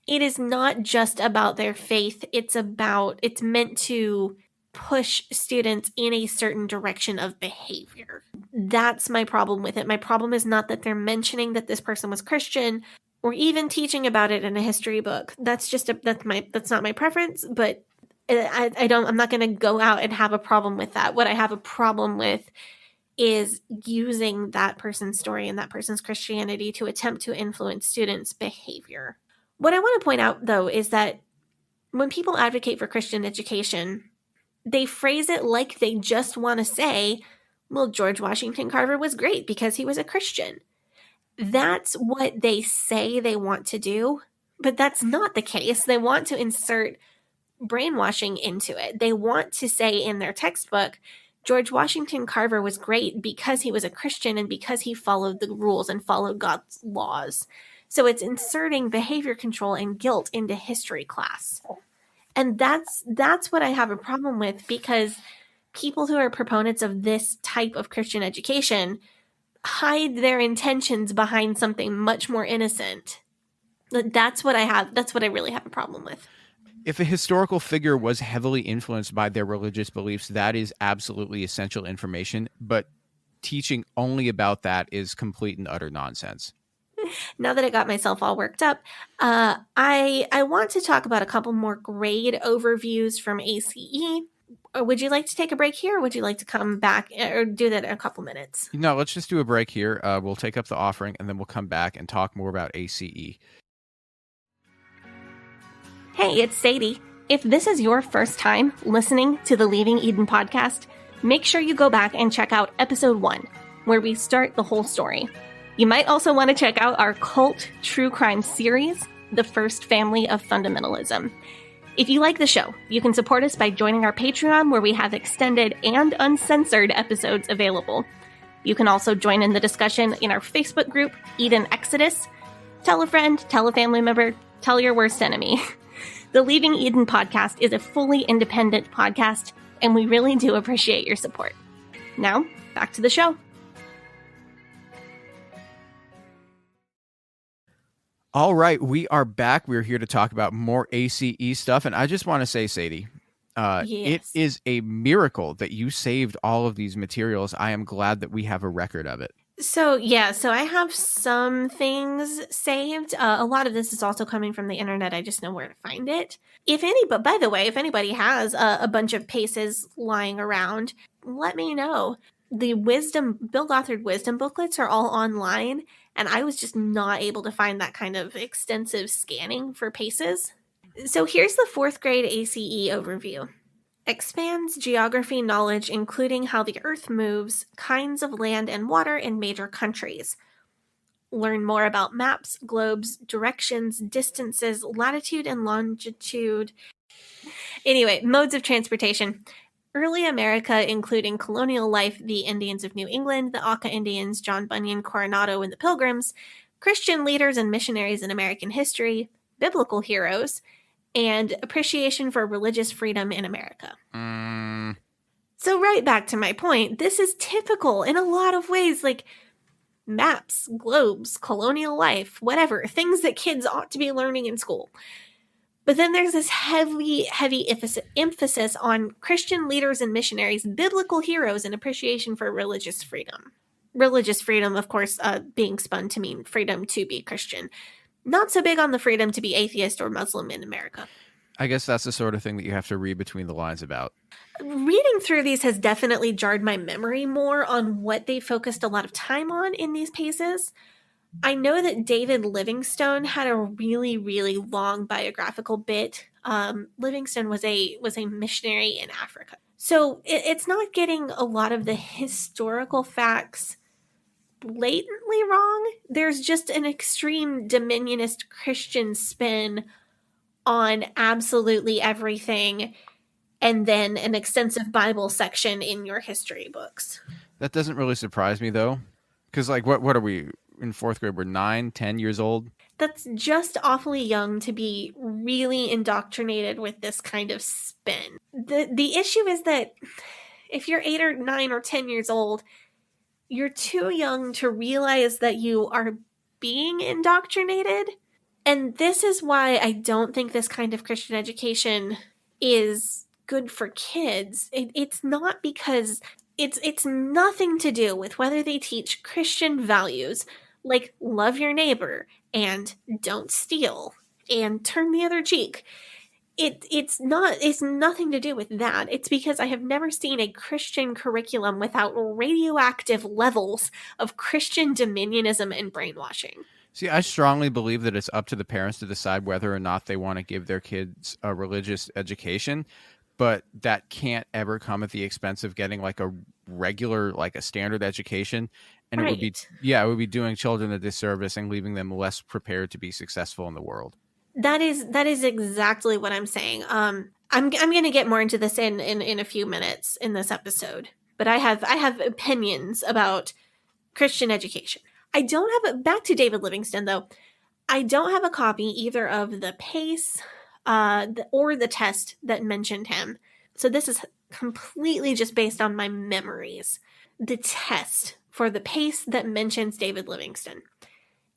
Speaker 1: it is not just about their faith. It's meant to push students in a certain direction of behavior. That's my problem with it. My problem is not that they're mentioning that this person was Christian or even teaching about it in a history book. That's not my preference, but I'm not going to go out and have a problem with that. What I have a problem with is using that person's story and that person's Christianity to attempt to influence students' behavior. What I want to point out, though, is that when people advocate for Christian education, they phrase it like they just want to say, well, George Washington Carver was great because he was a Christian. That's what they say they want to do, but that's not the case. They want to insert brainwashing into it. They want to say in their textbook, George Washington Carver was great because he was a Christian and because he followed the rules and followed God's laws. So it's inserting behavior control and guilt into history class. And that's what I have a problem with, because people who are proponents of this type of Christian education hide their intentions behind something much more innocent. That's what I really have a problem with.
Speaker 3: If a historical figure was heavily influenced by their religious beliefs, that is absolutely essential information, but teaching only about that is complete and utter nonsense.
Speaker 1: Now that I got myself all worked up, I want to talk about a couple more grade overviews from ACE. Or would you like to take a break here, or would you like to come back or do that in a couple minutes?
Speaker 3: No, let's just do a break here. We'll take up the offering, and then we'll come back and talk more about ACE.
Speaker 1: Hey, it's Sadie. If this is your first time listening to the Leaving Eden podcast, make sure you go back and check out episode 1, where we start the whole story. You might also want to check out our cult true crime series, The First Family of Fundamentalism. If you like the show, you can support us by joining our Patreon, where we have extended and uncensored episodes available. You can also join in the discussion in our Facebook group, Eden Exodus. Tell a friend, tell a family member, tell your worst enemy. The Leaving Eden podcast is a fully independent podcast, and we really do appreciate your support. Now, back to the show.
Speaker 3: All right, we are back. We're here to talk about more ACE stuff. And I just want to say, Sadie,
Speaker 1: Yes.
Speaker 3: It is a miracle that you saved all of these materials. I am glad that we have a record of it.
Speaker 1: So I have some things saved. A lot of this is also coming from the internet. I just know where to find it. But by the way, if anybody has a bunch of paces lying around, let me know. The Bill Gothard wisdom booklets are all online, and I was just not able to find that kind of extensive scanning for paces. So here's the 4th grade ACE overview. Expands geography knowledge, including how the Earth moves, kinds of land and water in major countries. Learn more about maps, globes, directions, distances, latitude and longitude. Anyway, modes of transportation. Early America, including colonial life, the Indians of New England, the Auca Indians, John Bunyan, Coronado, and the Pilgrims, Christian leaders and missionaries in American history, biblical heroes, and appreciation for religious freedom in America. So right back to my point, this is typical in a lot of ways, like maps, globes, colonial life, whatever, things that kids ought to be learning in school. But then there's this heavy emphasis on Christian leaders and missionaries, biblical heroes, and appreciation for religious freedom. Religious freedom, of course, being spun to mean freedom to be Christian. Not so big on the freedom to be atheist or Muslim in America.
Speaker 3: I guess that's the sort of thing that you have to read between the lines about.
Speaker 1: Reading through these has definitely jarred my memory more on what they focused a lot of time on in these paces. I know that David Livingstone had a really, really long biographical bit. Livingstone was a missionary in Africa. So it's not getting a lot of the historical facts blatantly wrong. There's just an extreme dominionist Christian spin on absolutely everything, and then an extensive Bible section in your history books.
Speaker 3: That doesn't really surprise me, though, because what are we in 4th grade? We're 9, 10 years old.
Speaker 1: That's just awfully young to be really indoctrinated with this kind of spin. The issue is that if you're 8 or 9 or 10 years old, you're too young to realize that you are being indoctrinated. And this is why I don't think this kind of Christian education is good for kids. It's not because it's nothing to do with whether they teach Christian values like love your neighbor and don't steal and turn the other cheek. It's nothing to do with that. It's because I have never seen a Christian curriculum without radioactive levels of Christian dominionism and brainwashing.
Speaker 3: See, I strongly believe that it's up to the parents to decide whether or not they want to give their kids a religious education, but that can't ever come at the expense of getting like a regular, like a standard education. And
Speaker 1: right.
Speaker 3: it would be doing children a disservice and leaving them less prepared to be successful in the world.
Speaker 1: That is exactly what I'm saying. I'm going to get more into this in a few minutes in this episode, but I have opinions about Christian education. I don't have back to David Livingstone though. I don't have a copy either of the PACE or the test that mentioned him. So this is completely just based on my memories. The test for the PACE that mentions David Livingstone.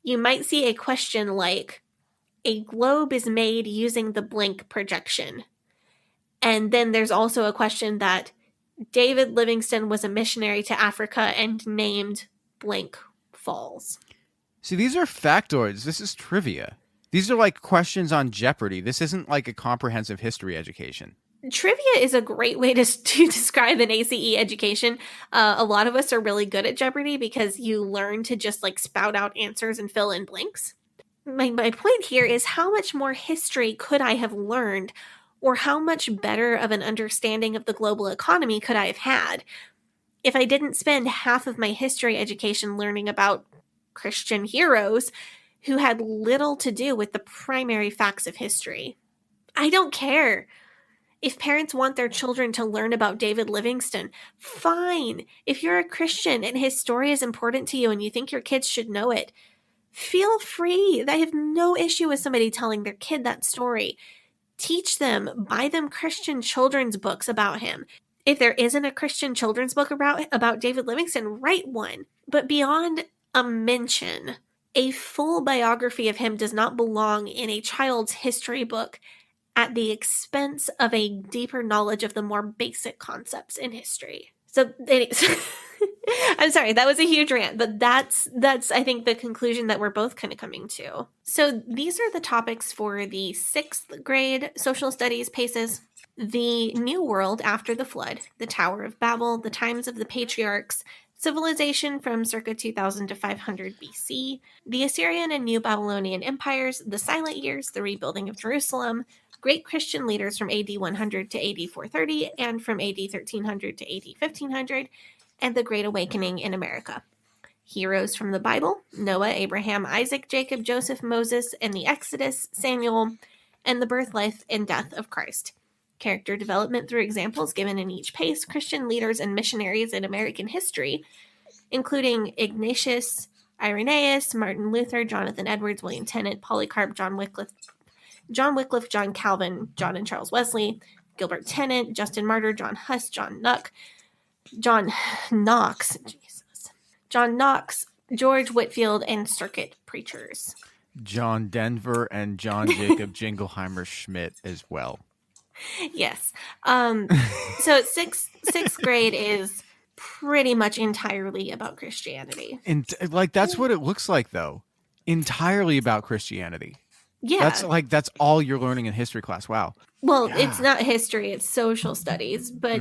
Speaker 1: You might see a question like, a globe is made using the blank projection. And then there's also a question that David Livingstone was a missionary to Africa and named blank falls.
Speaker 3: See, these are factoids. This is trivia. These are like questions on Jeopardy. This isn't like a comprehensive history education.
Speaker 1: Trivia is a great way to describe an ACE education. A lot of us are really good at Jeopardy because you learn to just like spout out answers and fill in blanks. My point here is how much more history could I have learned, or how much better of an understanding of the global economy could I have had if I didn't spend half of my history education learning about Christian heroes who had little to do with the primary facts of history. I don't care. If parents want their children to learn about David Livingstone, fine. If you're a Christian and his story is important to you and you think your kids should know it, feel free. I have no issue with somebody telling their kid that story. Teach them, buy them Christian children's books about him. If there isn't a Christian children's book about David Livingstone, write one. But beyond a mention, a full biography of him does not belong in a child's history book at the expense of a deeper knowledge of the more basic concepts in history. So, anyways, I'm sorry, that was a huge rant, but that's I think the conclusion that we're both kind of coming to. So these are the topics for the 6th grade social studies PACES. The New World After the Flood, the Tower of Babel, the Times of the Patriarchs, Civilization from circa 2000 to 500 BC, the Assyrian and New Babylonian Empires, the Silent Years, the Rebuilding of Jerusalem, Great Christian Leaders from AD 100 to AD 430, and from AD 1300 to AD 1500, and the Great Awakening in America. Heroes from the Bible, Noah, Abraham, Isaac, Jacob, Joseph, Moses, and the Exodus, Samuel, and the birth, life, and death of Christ. Character development through examples given in each PACE, Christian leaders and missionaries in American history, including Ignatius, Irenaeus, Martin Luther, Jonathan Edwards, William Tennant, Polycarp, John Wycliffe, John Calvin, John and Charles Wesley, Gilbert Tennant, Justin Martyr, John Huss, John Knox, George Whitefield, and circuit preachers.
Speaker 3: John Denver and John Jacob Jingleheimer Schmidt as well.
Speaker 1: Yes. So sixth grade is pretty much entirely about Christianity.
Speaker 3: And like that's what it looks like, though. Entirely about Christianity.
Speaker 1: Yeah.
Speaker 3: That's all you're learning in history class. Wow.
Speaker 1: Well, yeah. It's not history, it's social studies, but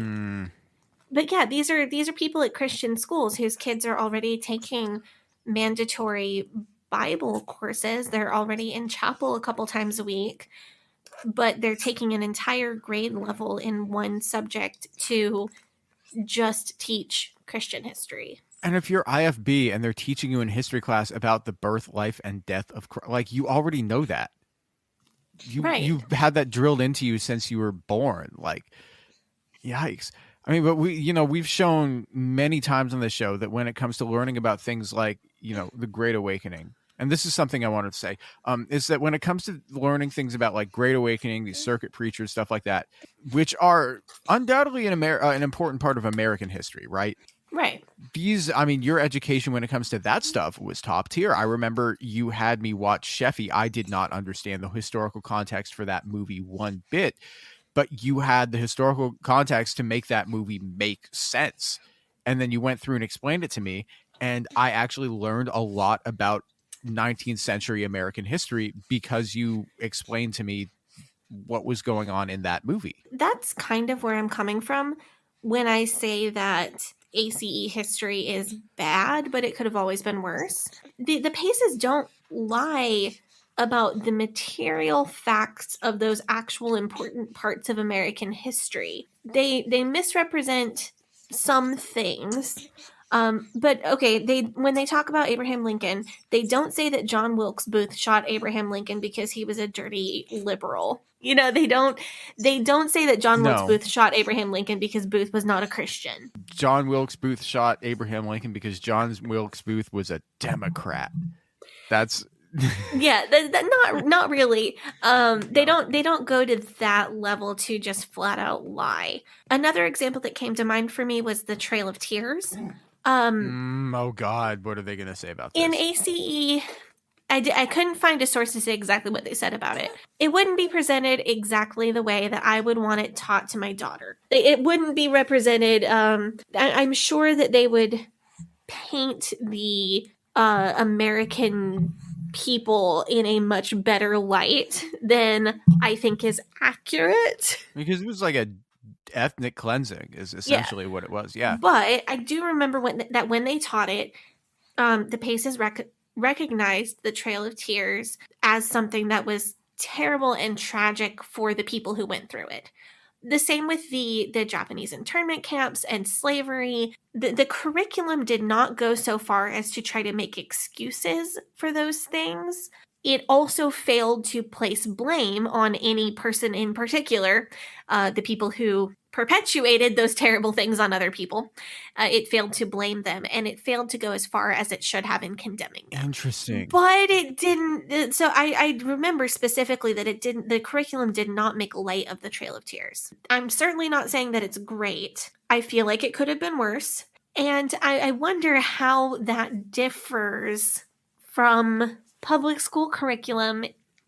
Speaker 1: yeah, these are people at Christian schools whose kids are already taking mandatory Bible courses. They're already in chapel a couple times a week, but they're taking an entire grade level in one subject to just teach Christian history.
Speaker 3: And if you're IFB and they're teaching you in history class about the birth, life, and death of Christ, like you already know that. You've had that drilled into you since you were born. Like, yikes. I mean, but we've shown many times on the show that when it comes to learning about things like, the Great Awakening, and this is something I wanted to say, is that when it comes to learning things about like Great Awakening, these circuit preachers, stuff like that, which are undoubtedly an important part of American history, right?
Speaker 1: Right.
Speaker 3: Your education when it comes to that stuff was top tier. I remember you had me watch Sheffy. I did not understand the historical context for that movie one bit, but you had the historical context to make that movie make sense. And then you went through and explained it to me, and I actually learned a lot about 19th century American history because you explained to me what was going on in that movie.
Speaker 1: That's kind of where I'm coming from when I say that ACE history is bad, but it could have always been worse. The PACEs don't lie about the material facts of those actual important parts of American history. They misrepresent some things. But okay, when they talk about Abraham Lincoln, they don't say that John Wilkes Booth shot Abraham Lincoln because he was a dirty liberal. They don't say that John Wilkes Booth shot Abraham Lincoln because Booth was not a Christian. John
Speaker 3: Wilkes Booth shot Abraham Lincoln because John Wilkes Booth was a Democrat. That's
Speaker 1: yeah, not really. They don't go to that level to just flat out lie. Another example that came to mind for me was the Trail of Tears.
Speaker 3: Oh God, what are they going to say about this?
Speaker 1: In ACE, I couldn't find a source to say exactly what they said about it. It wouldn't be presented exactly the way that I would want it taught to my daughter. It wouldn't be represented. I'm sure that they would paint the American people in a much better light than I think is accurate.
Speaker 3: Because it was like a ethnic cleansing is essentially what it was. Yeah.
Speaker 1: But I do remember when they taught it, the Paces recognized the Trail of Tears as something that was terrible and tragic for the people who went through it. The same with the Japanese internment camps and slavery. The curriculum did not go so far as to try to make excuses for those things. It also failed to place blame on any person in particular, the people who perpetuated those terrible things on other people. It failed to blame them, and it failed to go as far as it should have in condemning them.
Speaker 3: Interesting.
Speaker 1: But it didn't. So I remember specifically that it didn't. The curriculum did not make light of the Trail of Tears. I'm certainly not saying that it's great. I feel like it could have been worse, and I wonder how that differs from public school curriculum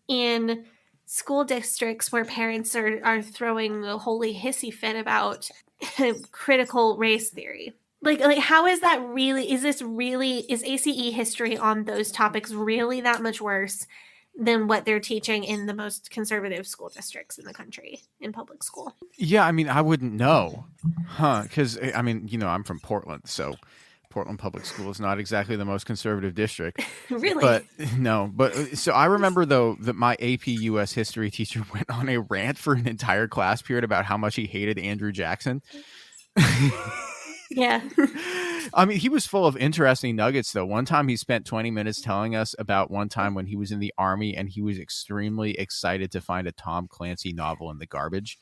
Speaker 1: in school districts where parents are throwing a holy hissy fit about critical race theory. Like how is that really, is ACE history on those topics really that much worse than what they're teaching in the most conservative school districts in the country in public school?
Speaker 3: Yeah, I mean, I wouldn't know. Because, I mean, I'm from Portland, so Portland Public School is not exactly the most conservative district.
Speaker 1: Really?
Speaker 3: But no. So I remember, though, that my AP US history teacher went on a rant for an entire class period about how much he hated Andrew Jackson.
Speaker 1: Yeah.
Speaker 3: I mean, he was full of interesting nuggets, though. One time he spent 20 minutes telling us about one time when he was in the Army and he was extremely excited to find a Tom Clancy novel in the garbage.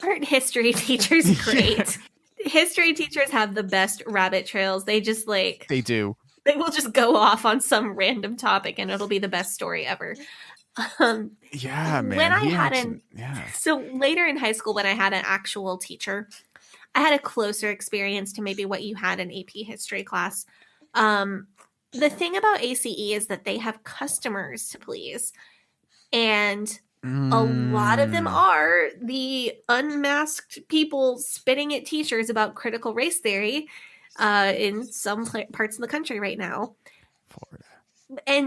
Speaker 1: Aren't history teachers great? History teachers have the best rabbit trails. They just
Speaker 3: They do.
Speaker 1: They will just go off on some random topic and it'll be the best story ever.
Speaker 3: Yeah, man.
Speaker 1: When I had So later in high school, when I had an actual teacher, I had a closer experience to maybe what you had in AP history class. The thing about ACE is that they have customers to please. And a lot of them are the unmasked people spitting at teachers about critical race theory in some parts of the country right now.
Speaker 3: Florida.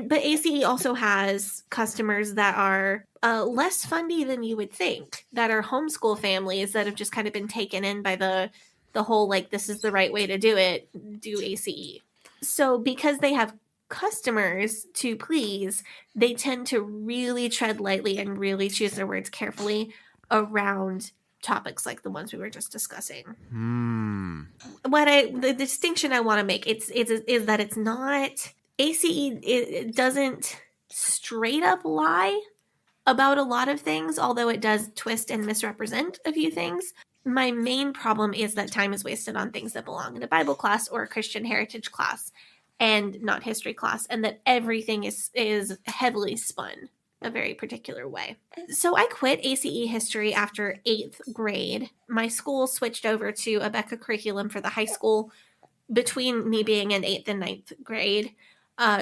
Speaker 1: But ACE also has customers that are less fundy than you would think, that are homeschool families that have just kind of been taken in by the whole, this is the right way to do it, do ACE. So because they have customers to please, they tend to really tread lightly and really choose their words carefully around topics like the ones we were just discussing. The distinction I want to make is that it's not ACE. It doesn't straight up lie about a lot of things, although it does twist and misrepresent a few things. My main problem is that time is wasted on things that belong in a Bible class or a Christian heritage class and not history class, and that everything is heavily spun a very particular way. So I quit ACE history after 8th grade. My school switched over to a Becca curriculum for the high school between me being in 8th and 9th grade.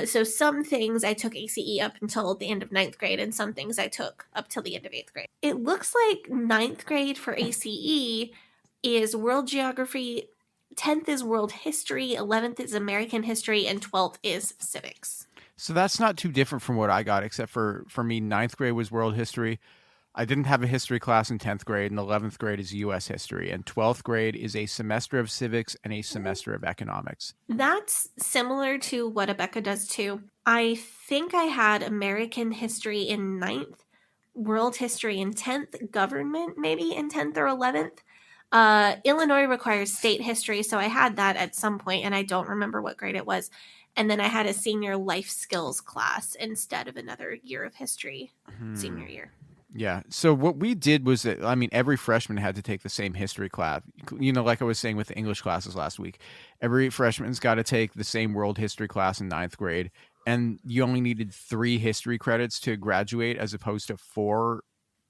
Speaker 1: So some things I took ACE up until the end of 9th grade, and some things I took up till the end of 8th grade. It looks like 9th grade for ACE is world geography, 10th is world history, 11th is American history, and 12th is civics.
Speaker 3: So that's not too different from what I got, except for me, 9th grade was world history. I didn't have a history class in 10th grade, and 11th grade is U.S. history, and 12th grade is a semester of civics and a semester of economics.
Speaker 1: That's similar to what Abeka does too. I think I had American history in 9th, world history in 10th, government maybe in 10th or 11th. Illinois requires state history, so I had that at some point, and I don't remember what grade it was. And then I had a senior life skills class instead of another year of history senior year.
Speaker 3: Yeah. So what we did was that, every freshman had to take the same history class. Like I was saying with the English classes last week, every freshman's got to take the same world history class in 9th grade. And you only needed 3 history credits to graduate as opposed to 4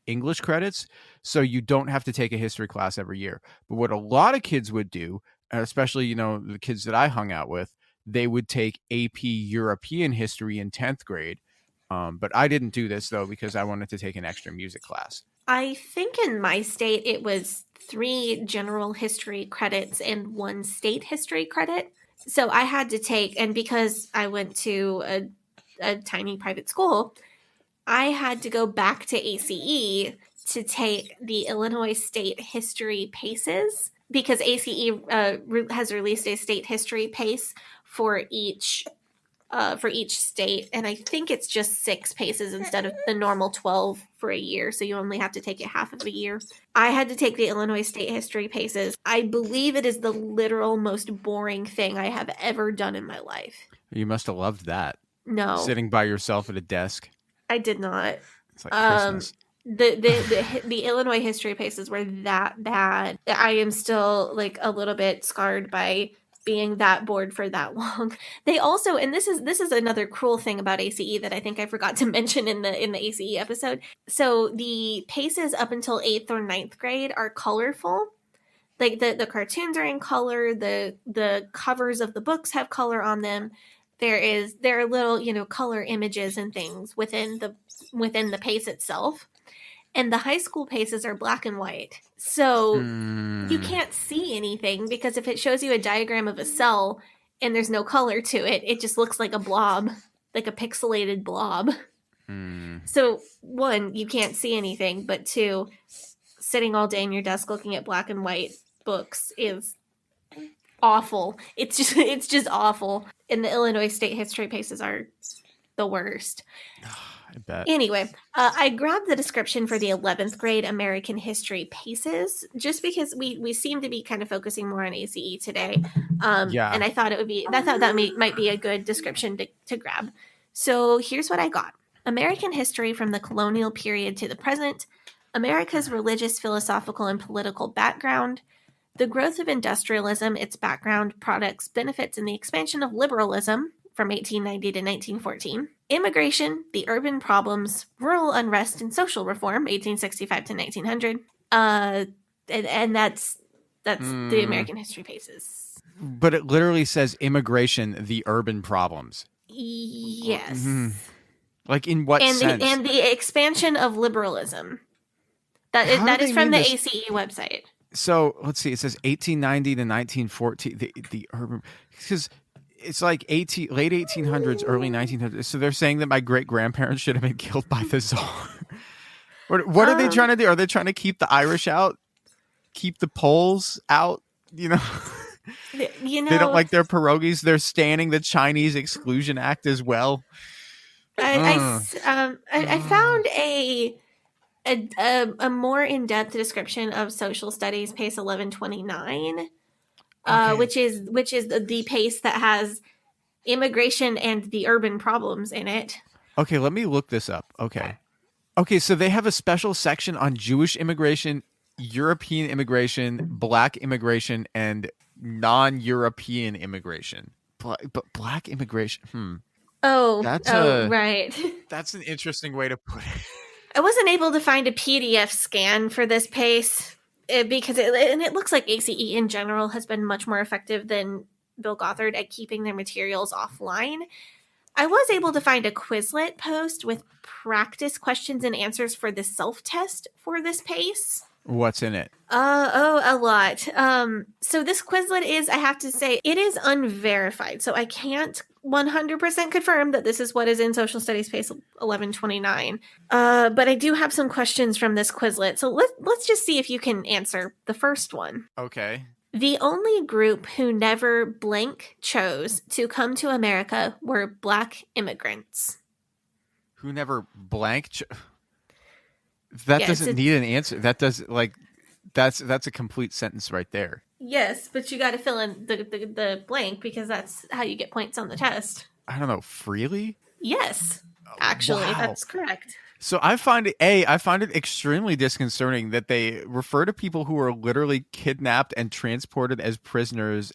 Speaker 3: English credits. So you don't have to take a history class every year. But what a lot of kids would do, especially, the kids that I hung out with, they would take AP European history in 10th grade. But I didn't do this, though, because I wanted to take an extra music class.
Speaker 1: I think in my state, it was 3 general history credits and 1 state history credit. So I had to take, and because I went to a tiny private school, I had to go back to ACE to take the Illinois State History PACES because ACE has released a state history PACE for each state, and I think it's just 6 PACES instead of the normal 12 for a year, so you only have to take it half of a year. I had to take the Illinois State History PACES. I believe it is the literal most boring thing I have ever done in my life.
Speaker 3: You must have loved that.
Speaker 1: No.
Speaker 3: Sitting by yourself at a desk.
Speaker 1: I did not.
Speaker 3: It's like Christmas.
Speaker 1: The Illinois history paces were that bad. I am still like a little bit scarred by being that bored for that long. They also, and this is another cruel thing about ACE that I think I forgot to mention in the ACE episode. So the paces up until 8th or 9th grade are colorful. Like the cartoons are in color, the covers of the books have color on them. There are little, color images and things within the pace itself. And the high school paces are black and white. So you can't see anything because if it shows you a diagram of a cell and there's no color to it, it just looks like a blob, like a pixelated blob. So 1, you can't see anything, but 2, sitting all day in your desk looking at black and white books is awful. It's just awful. And the Illinois State History paces are the worst.
Speaker 3: I bet.
Speaker 1: Anyway, I grabbed the description for the 11th grade American History PACES just because we seem to be kind of focusing more on ACE today.
Speaker 3: Yeah.
Speaker 1: And I thought that might be a good description to grab. So here's what I got. American history from the colonial period to the present, America's religious, philosophical, and political background, the growth of industrialism, its background, products, benefits, and the expansion of liberalism from 1890 to 1914, immigration, the urban problems, rural unrest, and social reform, 1865 to 1900. And that's the American history paces.
Speaker 3: But it literally says immigration, the urban problems.
Speaker 1: Yes.
Speaker 3: Like in what sense?
Speaker 1: And the expansion of liberalism. That is from the ACE website.
Speaker 3: So let's see. It says 1890 to 1914. The urban, because it's like late 1800s, early 1900s. So they're saying that my great grandparents should have been killed by the Tsar. What are they trying to do? Are they trying to keep the Irish out? Keep the Poles out? They don't like their pierogies. They're standing the Chinese Exclusion Act as well.
Speaker 1: I found a more in-depth description of social studies, PACE 1129, which is the PACE that has immigration and the urban problems in it.
Speaker 3: Okay, let me look this up. Okay, so they have a special section on Jewish immigration, European immigration, Black immigration, and non-European immigration. But Black immigration,
Speaker 1: right.
Speaker 3: That's an interesting way to put it.
Speaker 1: I wasn't able to find a PDF scan for this PACE because it looks like ACE in general has been much more effective than Bill Gothard at keeping their materials offline. I was able to find a Quizlet post with practice questions and answers for the self-test for this PACE.
Speaker 3: What's in it?
Speaker 1: A lot. So this Quizlet is, I have to say, it is unverified. So I can't 100% confirm that this is what is in Social Studies PACE 1129. But I do have some questions from this Quizlet. So let's just see if you can answer the first one.
Speaker 3: Okay.
Speaker 1: The only group who never blank chose to come to America were Black immigrants.
Speaker 3: Who never blank? That doesn't need an answer. That does that's a complete sentence right there.
Speaker 1: Yes, but you got to fill in the blank because that's how you get points on the test.
Speaker 3: I don't know, freely?
Speaker 1: Yes, actually,
Speaker 3: wow.
Speaker 1: That's correct.
Speaker 3: So I find it extremely disconcerting that they refer to people who are literally kidnapped and transported as prisoners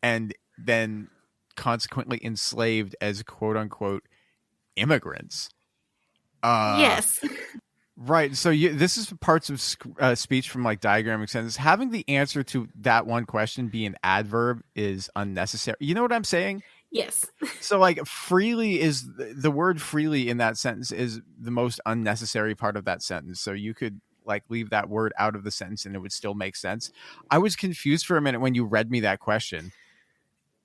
Speaker 3: and then consequently enslaved as quote unquote immigrants.
Speaker 1: Yes.
Speaker 3: Right. So this is parts of speech from like diagramming sentences. Having the answer to that one question be an adverb is unnecessary. You know what I'm saying?
Speaker 1: Yes.
Speaker 3: So like freely is the word freely in that sentence is the most unnecessary part of that sentence. So you could like leave that word out of the sentence and it would still make sense. I was confused for a minute when you read me that question.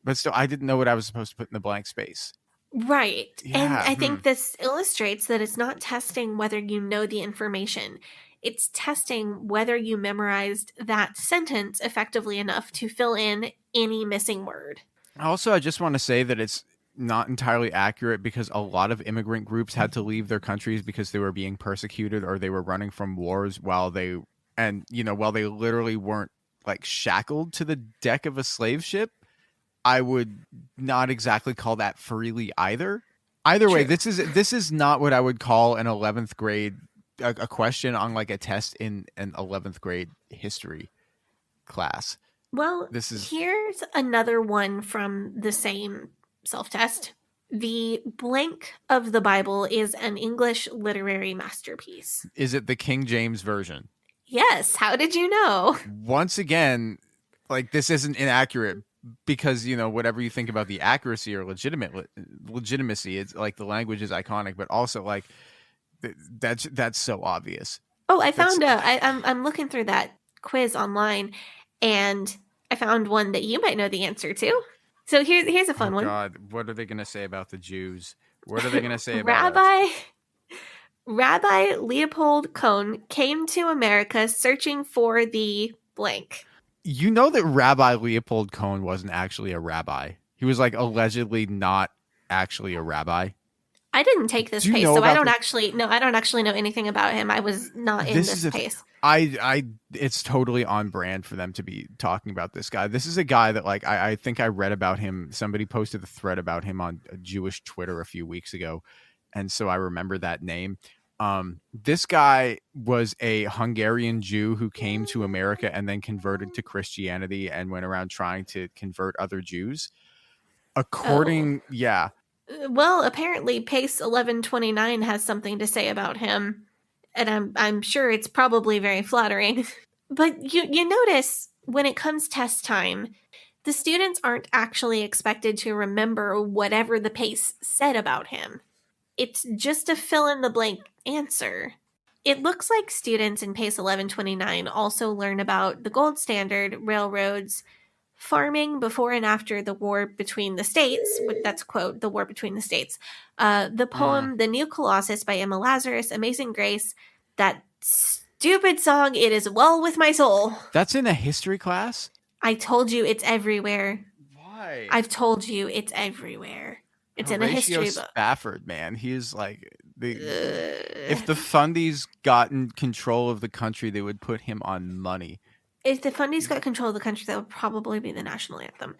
Speaker 3: But still, I didn't know what I was supposed to put in the blank space.
Speaker 1: Right. And
Speaker 3: Yeah.
Speaker 1: I think this illustrates that it's not testing whether you know the information. It's testing whether you memorized that sentence effectively enough to fill in any missing word.
Speaker 3: Also, I just want to say that it's not entirely accurate because a lot of immigrant groups had to leave their countries because they were being persecuted or they were running from wars while they literally weren't like shackled to the deck of a slave ship. I would not exactly call that freely either. Either way,
Speaker 1: True.
Speaker 3: this is not what I would call an 11th grade a question on like a test in an 11th grade history class.
Speaker 1: Well, here's another one from the same self-test. The blank of the Bible is an English literary masterpiece.
Speaker 3: Is it the King James Version?
Speaker 1: Yes. How did you know?
Speaker 3: Once again, like this isn't inaccurate because, you know, whatever you think about the accuracy or legitimacy, it's like the language is iconic, but also like that's so obvious.
Speaker 1: Oh, I'm looking through that quiz online and I found one that you might know the answer to. So here's a fun one.
Speaker 3: God, what are they going to say about the Jews? What are they going to say about
Speaker 1: Rabbi Leopold Cohn came to America searching for the blank.
Speaker 3: You know that Rabbi Leopold Cohn wasn't actually a rabbi. He was like allegedly not actually a rabbi.
Speaker 1: I didn't take this pace, so I don't actually know anything about him. I was not in this pace.
Speaker 3: It's totally on brand for them to be talking about this guy. This is a guy that like I think I read about him. Somebody posted a thread about him on Jewish Twitter a few weeks ago, and so I remember that name. This guy was a Hungarian Jew who came to America and then converted to Christianity and went around trying to convert other Jews. Yeah.
Speaker 1: Well, apparently Pace 1129 has something to say about him, and I'm sure it's probably very flattering. But you notice when it comes test time, the students aren't actually expected to remember whatever the Pace said about him. It's just a fill-in-the-blank answer. It looks like students in PACE 1129 also learn about the gold standard, railroads, farming before and after the war between the states. That's quote, the war between the states. The poem, The New Colossus by Emma Lazarus, Amazing Grace, that stupid song, It Is Well With My Soul.
Speaker 3: That's in a history class?
Speaker 1: I told you it's everywhere.
Speaker 3: Why?
Speaker 1: I've told you it's everywhere. It's in a history book.
Speaker 3: Spafford, man. He's like if the Fundies got in control of the country, they would put him on money.
Speaker 1: If the Fundies got control of the country, that would probably be the national anthem.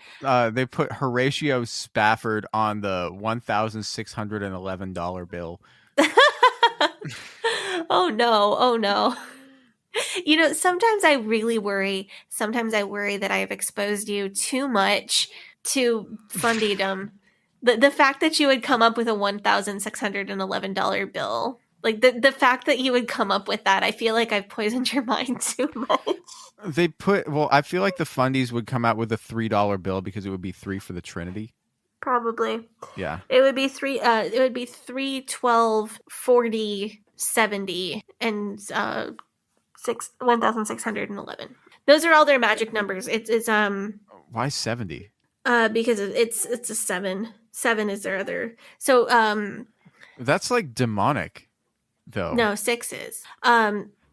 Speaker 3: They put Horatio Spafford on the $1,611 bill.
Speaker 1: Oh no. You know, sometimes I worry that I have exposed you too much to fundiedom. The fact that you would come up with a $1,611 bill, like the fact that you would come up with that, I feel like I've poisoned your mind too much.
Speaker 3: I feel like the Fundies would come out with a $3 bill because it would be 3 for the Trinity.
Speaker 1: Probably.
Speaker 3: Yeah.
Speaker 1: It would be 3. It would be 3, 12, 40, 70, and 1,611. Those are all their magic numbers. It's
Speaker 3: Why 70?
Speaker 1: Because it's a 7. 7 is their other. So
Speaker 3: that's like demonic, though.
Speaker 1: No, 6 is.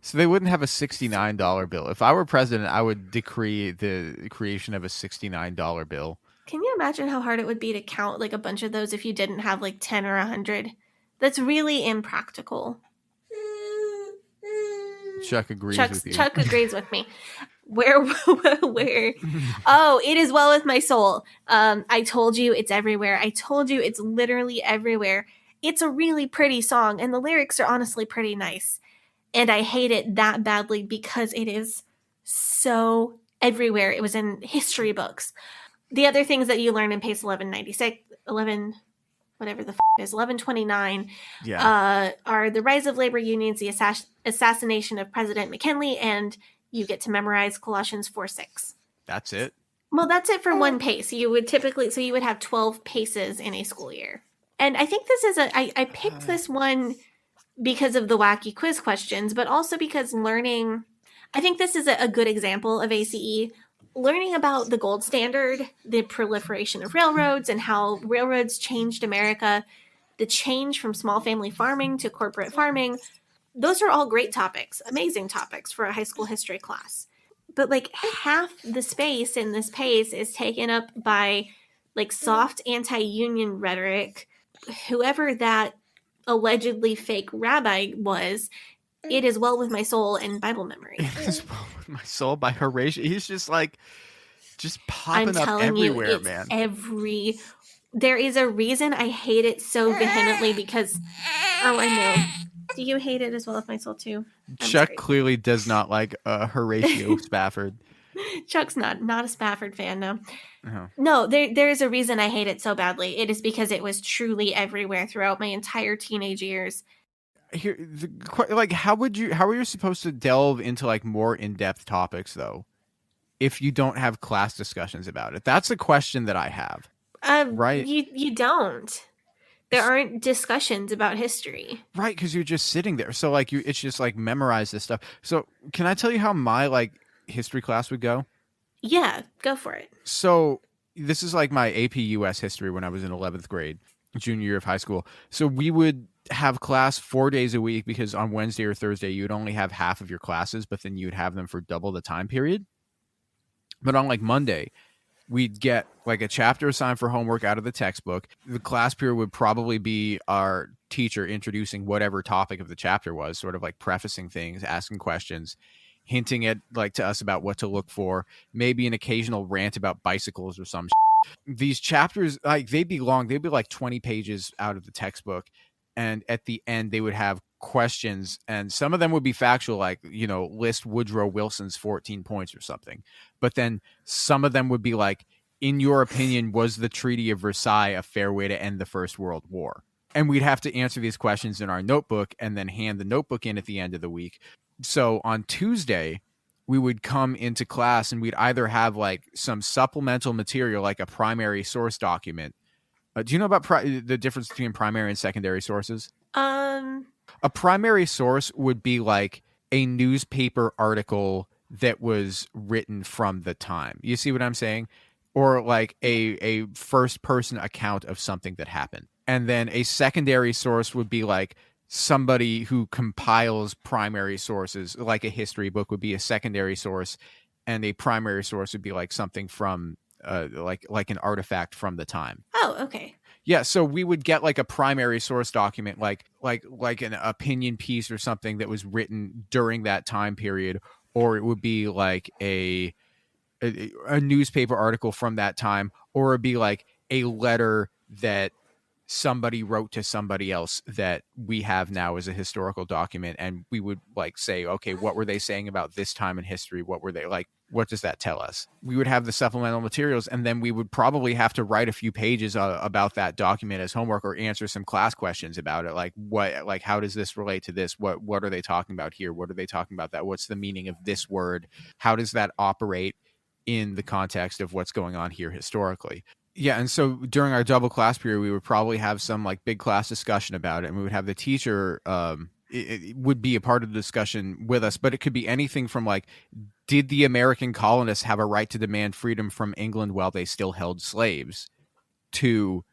Speaker 3: So they wouldn't have a $69 bill. If I were president, I would decree the creation of a $69 bill.
Speaker 1: Can you imagine how hard it would be to count like a bunch of those if you didn't have like 10 or 100? That's really impractical.
Speaker 3: Chuck agrees with you.
Speaker 1: Chuck agrees with me. Where? Oh, It Is Well With My Soul. I told you it's everywhere. I told you it's literally everywhere. It's a really pretty song, and the lyrics are honestly pretty nice. And I hate it that badly because it is so everywhere. It was in history books. The other things that you learn in PACE 1129, are the rise of labor unions, the assassination of President McKinley, and you get to memorize Colossians 4:6.
Speaker 3: That's it?
Speaker 1: Well, that's it for one PACE. You would have 12 PACEs in a school year. And I think this is I picked this one because of the wacky quiz questions, but also because I think this is a good example of ACE. learning about the gold standard, the proliferation of railroads, and how railroads changed America, the change from small family farming to corporate farming, those are all great topics, amazing topics for a high school history class. But like half the space in this pace is taken up by like soft anti-union rhetoric. Whoever that allegedly fake rabbi was, it is well with my soul and Bible memory.
Speaker 3: It is well with my soul by Horatio. He's just like, just
Speaker 1: I'm
Speaker 3: popping up
Speaker 1: telling
Speaker 3: everywhere,
Speaker 1: you, it's
Speaker 3: man.
Speaker 1: there is a reason I hate it so vehemently because, oh, I know. Do you hate it as well with my soul too?
Speaker 3: Chuck clearly does not like Horatio Spafford.
Speaker 1: Chuck's not a Spafford fan, no. No, there is a reason I hate it so badly. It is because it was truly everywhere throughout my entire teenage years.
Speaker 3: Here, like, how are you supposed to delve into like more in-depth topics though, if you don't have class discussions about it? That's a question that I have. Right?
Speaker 1: You don't. There aren't discussions about history.
Speaker 3: Right, because you're just sitting there. So like it's just like memorize this stuff. So can I tell you how my like history class would go?
Speaker 1: Yeah, go for it.
Speaker 3: So this is like my AP US history when I was in 11th grade, junior year of high school. So we would have class 4 days a week because on Wednesday or Thursday you'd only have half of your classes, but then you'd have them for double the time period. But on like Monday, we'd get like a chapter assigned for homework out of the textbook. The class period would probably be our teacher introducing whatever topic of the chapter was, sort of like prefacing things, asking questions, hinting at like to us about what to look for, maybe an occasional rant about bicycles or some shit. These chapters, like they'd be long. They'd be like 20 pages out of the textbook. And at the end, they would have questions, and some of them would be factual, like, you know, list Woodrow Wilson's 14 points or something. But then some of them would be like, in your opinion, was the Treaty of Versailles a fair way to end the First World War? And we'd have to answer these questions in our notebook and then hand the notebook in at the end of the week. So on Tuesday, we would come into class and we'd either have like some supplemental material, like a primary source document. Do you know about the difference between primary and secondary sources? A primary source would be like a newspaper article that was written from the time. You see what I'm saying? Or like a first person account of something that happened. And then a secondary source would be like somebody who compiles primary sources, like a history book would be a secondary source, and a primary source would be like something from like an artifact from the time.
Speaker 1: Oh, okay.
Speaker 3: Yeah, so we would get like a primary source document, like an opinion piece or something that was written during that time period, or it would be like a newspaper article from that time, or it'd be like a letter that somebody wrote to somebody else that we have now as a historical document, and we would like say, okay, what were they saying about this time in history? What were they like? What does that tell us? We would have the supplemental materials, and then we would probably have to write a few pages about that document as homework, or answer some class questions about it. Like how does this relate to this? What are they talking about here? What are they talking about that? What's the meaning of this word? How does that operate in the context of what's going on here historically? Yeah, and so during our double class period, we would probably have some like big class discussion about it, and we would have the teacher it would be a part of the discussion with us, but it could be anything from like, did the American colonists have a right to demand freedom from England while they still held slaves, to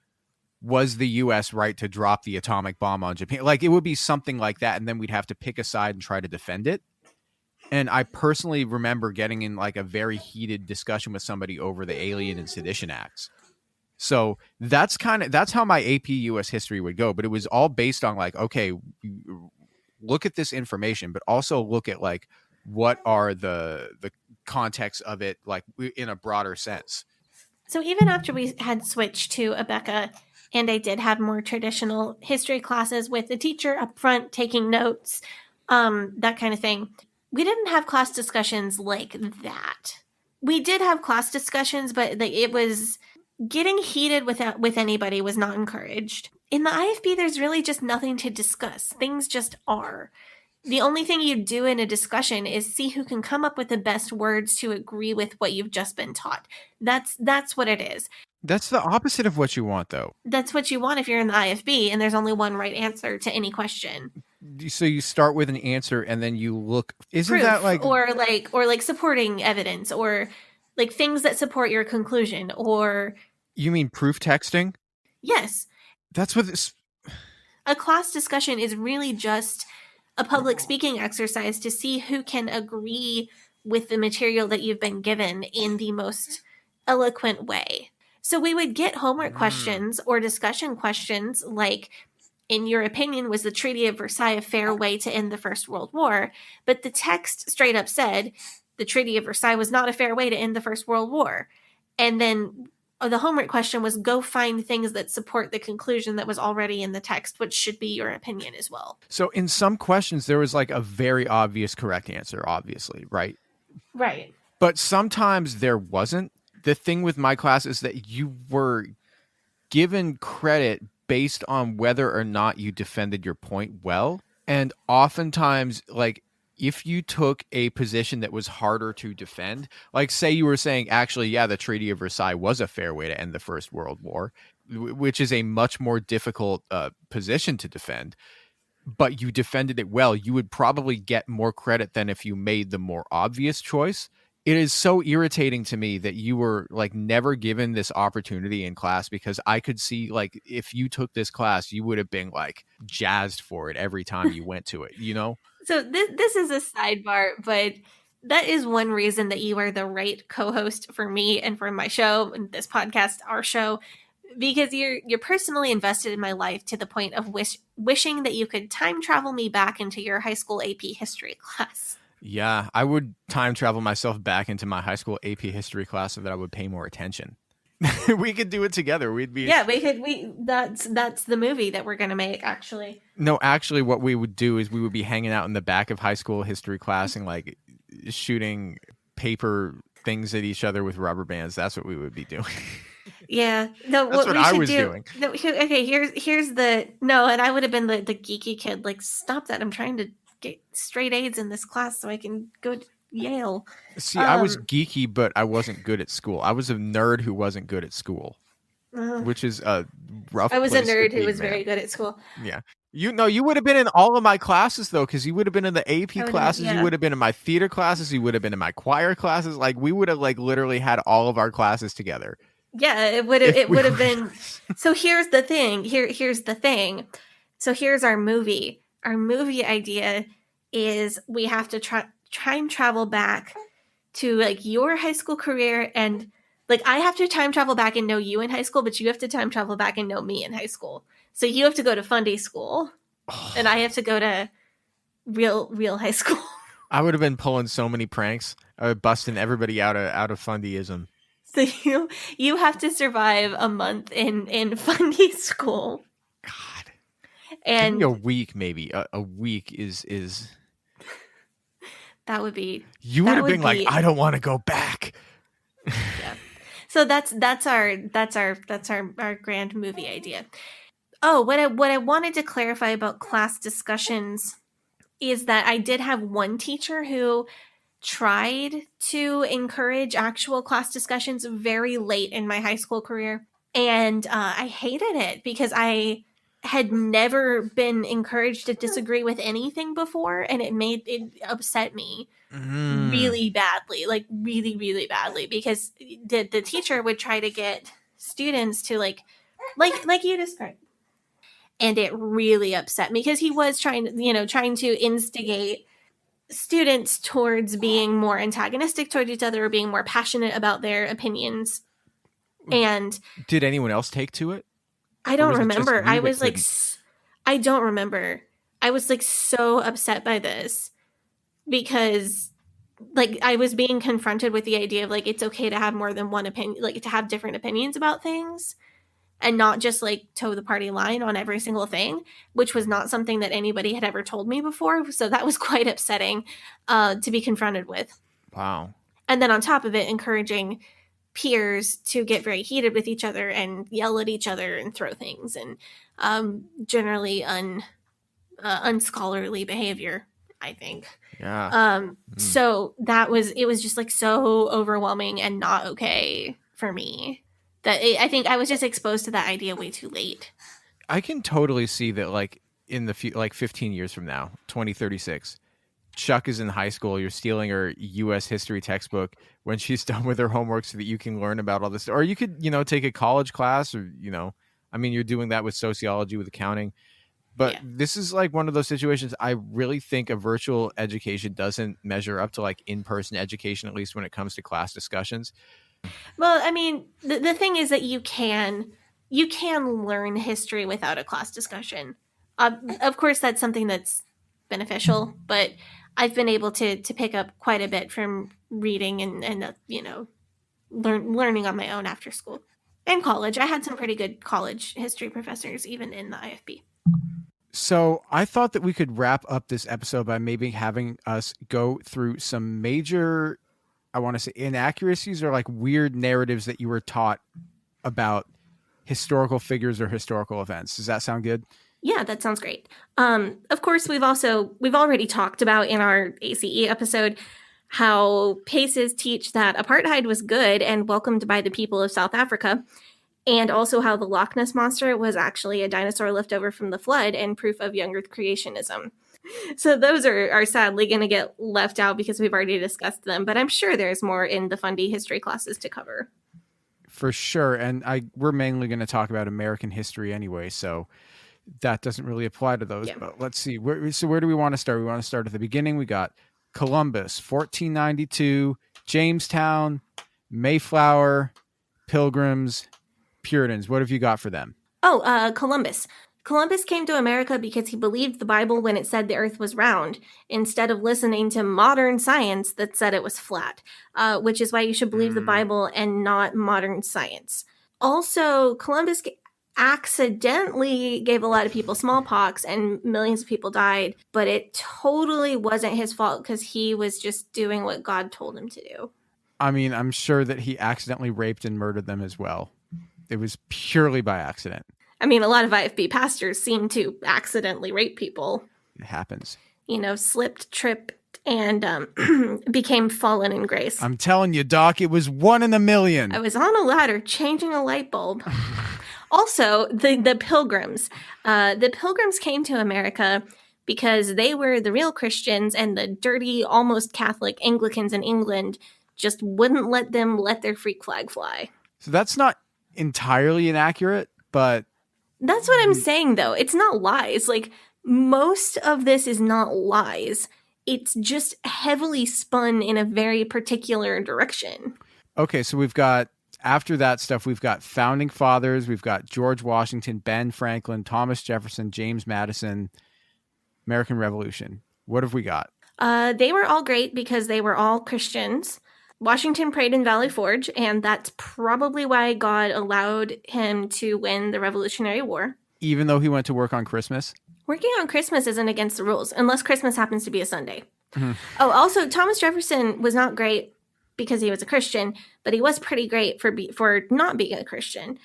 Speaker 3: was the U.S. right to drop the atomic bomb on Japan? Like it would be something like that, and then we'd have to pick a side and try to defend it. And I personally remember getting in like a very heated discussion with somebody over the Alien and Sedition Acts. So that's how my AP US history would go. But it was all based on like, okay, look at this information, but also look at like, what are the context of it, like in a broader sense.
Speaker 1: So even after we had switched to Abeka, and I did have more traditional history classes with the teacher up front taking notes, that kind of thing, we didn't have class discussions like that. We did have class discussions, but it was getting heated with anybody was not encouraged. In the IFB, there's really just nothing to discuss. Things just are. The only thing you do in a discussion is see who can come up with the best words to agree with what you've just been taught. That's what it is.
Speaker 3: That's the opposite of what you want, though.
Speaker 1: That's what you want if you're in the IFB and there's only one right answer to any question.
Speaker 3: So you start with an answer and then you look. Isn't
Speaker 1: Proof,
Speaker 3: that like
Speaker 1: or supporting evidence, or like things that support your conclusion, or
Speaker 3: You mean proof texting?
Speaker 1: yes,
Speaker 3: That's what this.
Speaker 1: a class discussion is really just a public speaking exercise to see who can agree with the material that you've been given in the most eloquent way. So we would get homework questions or discussion questions like, in your opinion, was the Treaty of Versailles a fair way to end the First World War? But the text straight up said the Treaty of Versailles was not a fair way to end the First World War. And then the homework question was go find things that support the conclusion that was already in the text, which should be your opinion as well.
Speaker 3: So in some questions, there was like a very obvious correct answer, obviously, right?
Speaker 1: Right.
Speaker 3: But sometimes there wasn't. The thing with my class is that you were given credit based on whether or not you defended your point well. And oftentimes, like, if you took a position that was harder to defend, like say you were saying, actually, yeah, the Treaty of Versailles was a fair way to end the First World War, which is a much more difficult position to defend, but you defended it well, you would probably get more credit than if you made the more obvious choice. It is so irritating to me that you were like never given this opportunity in class, because I could see like if you took this class, you would have been like jazzed for it every time you went to it, you know?
Speaker 1: So this is a sidebar, but that is one reason that you are the right co-host for me and for my show and this podcast, our show, because you're personally invested in my life to the point of wishing that you could time travel me back into your high school AP history class.
Speaker 3: Yeah, I would time travel myself back into my high school AP history class so that I would pay more attention. We could do it together. We'd be
Speaker 1: that's the movie that we're gonna make, actually.
Speaker 3: No, actually what we would do is we would be hanging out in the back of high school history class and like shooting paper things at each other with rubber bands. That's what we would be doing.
Speaker 1: Yeah, no,
Speaker 3: That's what I was
Speaker 1: do,
Speaker 3: doing.
Speaker 1: No, okay, here's the no, and I would have been the geeky kid. Like, stop that! I'm trying to get straight A's in this class so I can go to Yale.
Speaker 3: See, I was geeky, but I wasn't good at school. I was a nerd who wasn't good at school, which is a rough.
Speaker 1: I was a
Speaker 3: place to
Speaker 1: nerd who
Speaker 3: be,
Speaker 1: was
Speaker 3: man.
Speaker 1: very good at school.
Speaker 3: Yeah. You would have been in all of my classes though, because you would have been in the AP classes.
Speaker 1: Yeah.
Speaker 3: You would have been in my theater classes. You would have been in my choir classes. Like we would have like literally had all of our classes together.
Speaker 1: Yeah, it would have been. So here's the thing. Here's the thing. So here's our movie. Our movie idea is we have to try and travel back to like your high school career, and like I have to time travel back and know you in high school, but you have to time travel back and know me in high school. So you have to go to Fundy school, and I have to go to real high school.
Speaker 3: I would have been pulling so many pranks. I would busting everybody out of Fundyism.
Speaker 1: So you have to survive a month in Fundy school.
Speaker 3: God,
Speaker 1: and
Speaker 3: give me a week maybe. A week is.
Speaker 1: That would be.
Speaker 3: You would have been like, I don't want to go back.
Speaker 1: Yeah. So that's our grand movie idea. Oh, what I wanted to clarify about class discussions is that I did have one teacher who tried to encourage actual class discussions very late in my high school career, and I hated it because I had never been encouraged to disagree with anything before, and it upset me really badly, like really, really badly, because the teacher would try to get students to like you described. And it really upset me because he was trying to instigate students towards being more antagonistic towards each other or being more passionate about their opinions. And
Speaker 3: did anyone else take to it?
Speaker 1: I don't remember. I was like, I don't remember. I was like so upset by this because like I was being confronted with the idea of like it's okay to have more than one opinion, like to have different opinions about things and not just like toe the party line on every single thing, which was not something that anybody had ever told me before. So that was quite upsetting to be confronted with.
Speaker 3: Wow.
Speaker 1: And then on top of it, encouraging peers to get very heated with each other and yell at each other and throw things and generally unscholarly behavior, I think.
Speaker 3: Yeah.
Speaker 1: So it was just like so overwhelming and not okay for me that I think I was just exposed to that idea way too late.
Speaker 3: I can totally see that like in the like 15 years from now, 2036, Chuck is in high school, you're stealing her U.S. history textbook when she's done with her homework so that you can learn about all this. Or you could, take a college class or, you're doing that with sociology, with accounting. But this is like one of those situations. I really think a virtual education doesn't measure up to like in-person education, at least when it comes to class discussions.
Speaker 1: Well, I mean, the thing is that you can learn history without a class discussion. Of course, that's something that's beneficial, but I've been able to pick up quite a bit from reading and learning on my own after school and college. I had some pretty good college history professors, even in the IFB.
Speaker 3: So I thought that we could wrap up this episode by maybe having us go through some major, I want to say, inaccuracies or like weird narratives that you were taught about historical figures or historical events. Does that sound good?
Speaker 1: Yeah, that sounds great. Of course, we've already talked about in our ACE episode how PACEs teach that apartheid was good and welcomed by the people of South Africa, and also how the Loch Ness Monster was actually a dinosaur leftover from the flood and proof of young Earth creationism. So those are sadly going to get left out because we've already discussed them, but I'm sure there's more in the Fundy history classes to cover.
Speaker 3: For sure, and we're mainly going to talk about American history anyway, so that doesn't really apply to those. Yeah. But let's see. Where do we want to start? We want to start at the beginning. We got Columbus, 1492, Jamestown, Mayflower, Pilgrims, Puritans. What have you got for them?
Speaker 1: Oh, Columbus. Columbus came to America because he believed the Bible when it said the earth was round, instead of listening to modern science that said it was flat, which is why you should believe the Bible and not modern science. Also, Columbus accidentally gave a lot of people smallpox and millions of people died, but it totally wasn't his fault because he was just doing what God told him to do.
Speaker 3: I mean, I'm sure that he accidentally raped and murdered them as well. It was purely by accident.
Speaker 1: I mean, a lot of IFB pastors seem to accidentally rape people.
Speaker 3: It happens.
Speaker 1: Slipped, tripped, and became fallen in grace.
Speaker 3: I'm telling you, Doc, it was 1 in a million.
Speaker 1: I was on a ladder changing a light bulb. Also, the Pilgrims. The Pilgrims came to America because they were the real Christians, and the dirty, almost Catholic Anglicans in England just wouldn't let them let their freak flag fly.
Speaker 3: So that's not entirely inaccurate, but
Speaker 1: that's what I'm saying, though. It's not lies. Like, most of this is not lies. It's just heavily spun in a very particular direction.
Speaker 3: Okay, so after that stuff, we've got Founding Fathers, we've got George Washington, Ben Franklin, Thomas Jefferson, James Madison, American Revolution. What have we got?
Speaker 1: They were all great because they were all Christians. Washington prayed in Valley Forge, and that's probably why God allowed him to win the Revolutionary War.
Speaker 3: Even though he went to work on Christmas?
Speaker 1: Working on Christmas isn't against the rules, unless Christmas happens to be a Sunday. Mm-hmm. Oh, also, Thomas Jefferson was not great because he was a Christian, but he was pretty great for not being a Christian.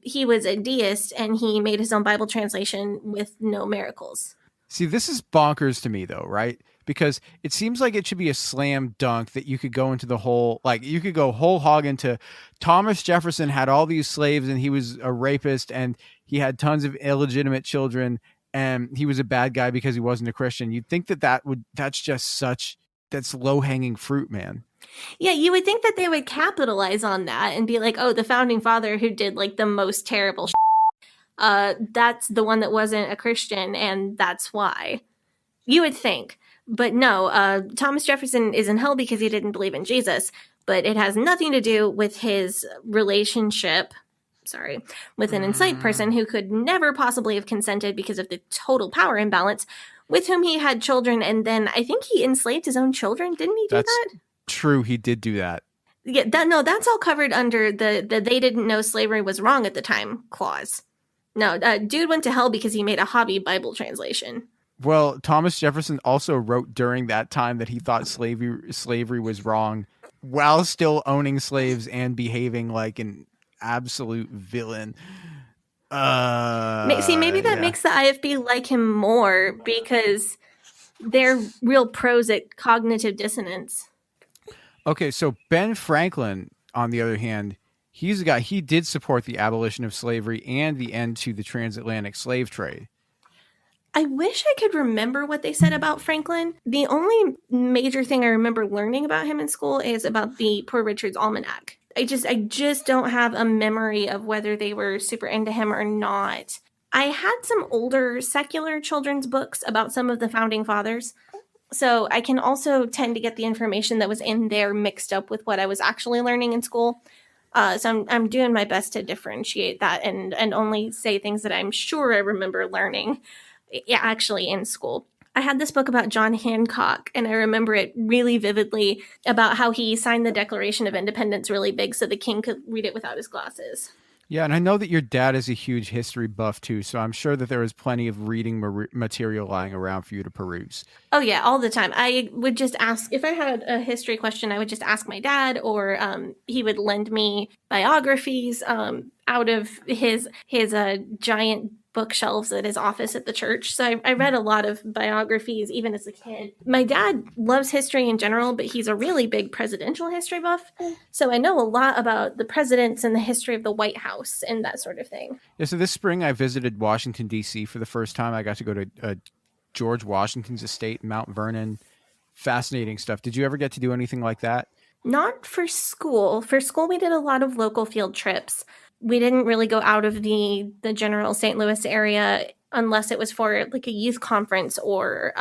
Speaker 1: He was a deist, and he made his own Bible translation with no miracles.
Speaker 3: See, this is bonkers to me, though, right? Because it seems like it should be a slam dunk that you could go into you could go whole hog into Thomas Jefferson had all these slaves and he was a rapist and he had tons of illegitimate children and he was a bad guy because he wasn't a Christian. You'd think that's low hanging fruit, man.
Speaker 1: Yeah, you would think that they would capitalize on that and be like, oh, the founding father who did like the most terrible that's the one that wasn't a Christian and that's why. You would think. But no, Thomas Jefferson is in hell because he didn't believe in Jesus, but it has nothing to do with his relationship, with an enslaved person who could never possibly have consented because of the total power imbalance, with whom he had children, and then I think he enslaved his own children. Didn't he do that?
Speaker 3: True, he did do that.
Speaker 1: Yeah, that's all covered under the they didn't know slavery was wrong at the time clause. No, dude went to hell because he made a hobby Bible translation.
Speaker 3: Well, Thomas Jefferson also wrote during that time that he thought slavery was wrong while still owning slaves and behaving like an absolute villain.
Speaker 1: Maybe that makes the IFB like him more because they're real pros at cognitive dissonance.
Speaker 3: Okay, so Ben Franklin, on the other hand, he's a guy, he did support the abolition of slavery and the end to the transatlantic slave trade.
Speaker 1: I wish I could remember what they said about Franklin. The only major thing I remember learning about him in school is about the Poor Richard's Almanac. I just don't have a memory of whether they were super into him or not. I had some older secular children's books about some of the founding fathers, so I can also tend to get the information that was in there mixed up with what I was actually learning in school. So I'm doing my best to differentiate that and only say things that I'm sure I remember learning actually in school. I had this book about John Hancock, and I remember it really vividly about how he signed the Declaration of Independence really big so the king could read it without his glasses.
Speaker 3: Yeah, and I know that your dad is a huge history buff too, so I'm sure that there is plenty of reading material lying around for you to peruse.
Speaker 1: Oh yeah, all the time. I would just ask, if I had a history question, I would just ask my dad, or he would lend me biographies out of his giant bookshelves at his office at the church. So I read a lot of biographies even as a kid. My dad loves history in general, but he's a really big presidential history buff. So I know a lot about the presidents and the history of the White House and that sort of thing.
Speaker 3: Yeah, so this spring I visited Washington, D.C. for the first time. I got to go to George Washington's estate, Mount Vernon. Fascinating stuff. Did you ever get to do anything like that?
Speaker 1: Not for school. For school, we did a lot of local field trips. We didn't really go out of the general St. Louis area unless it was for like a youth conference or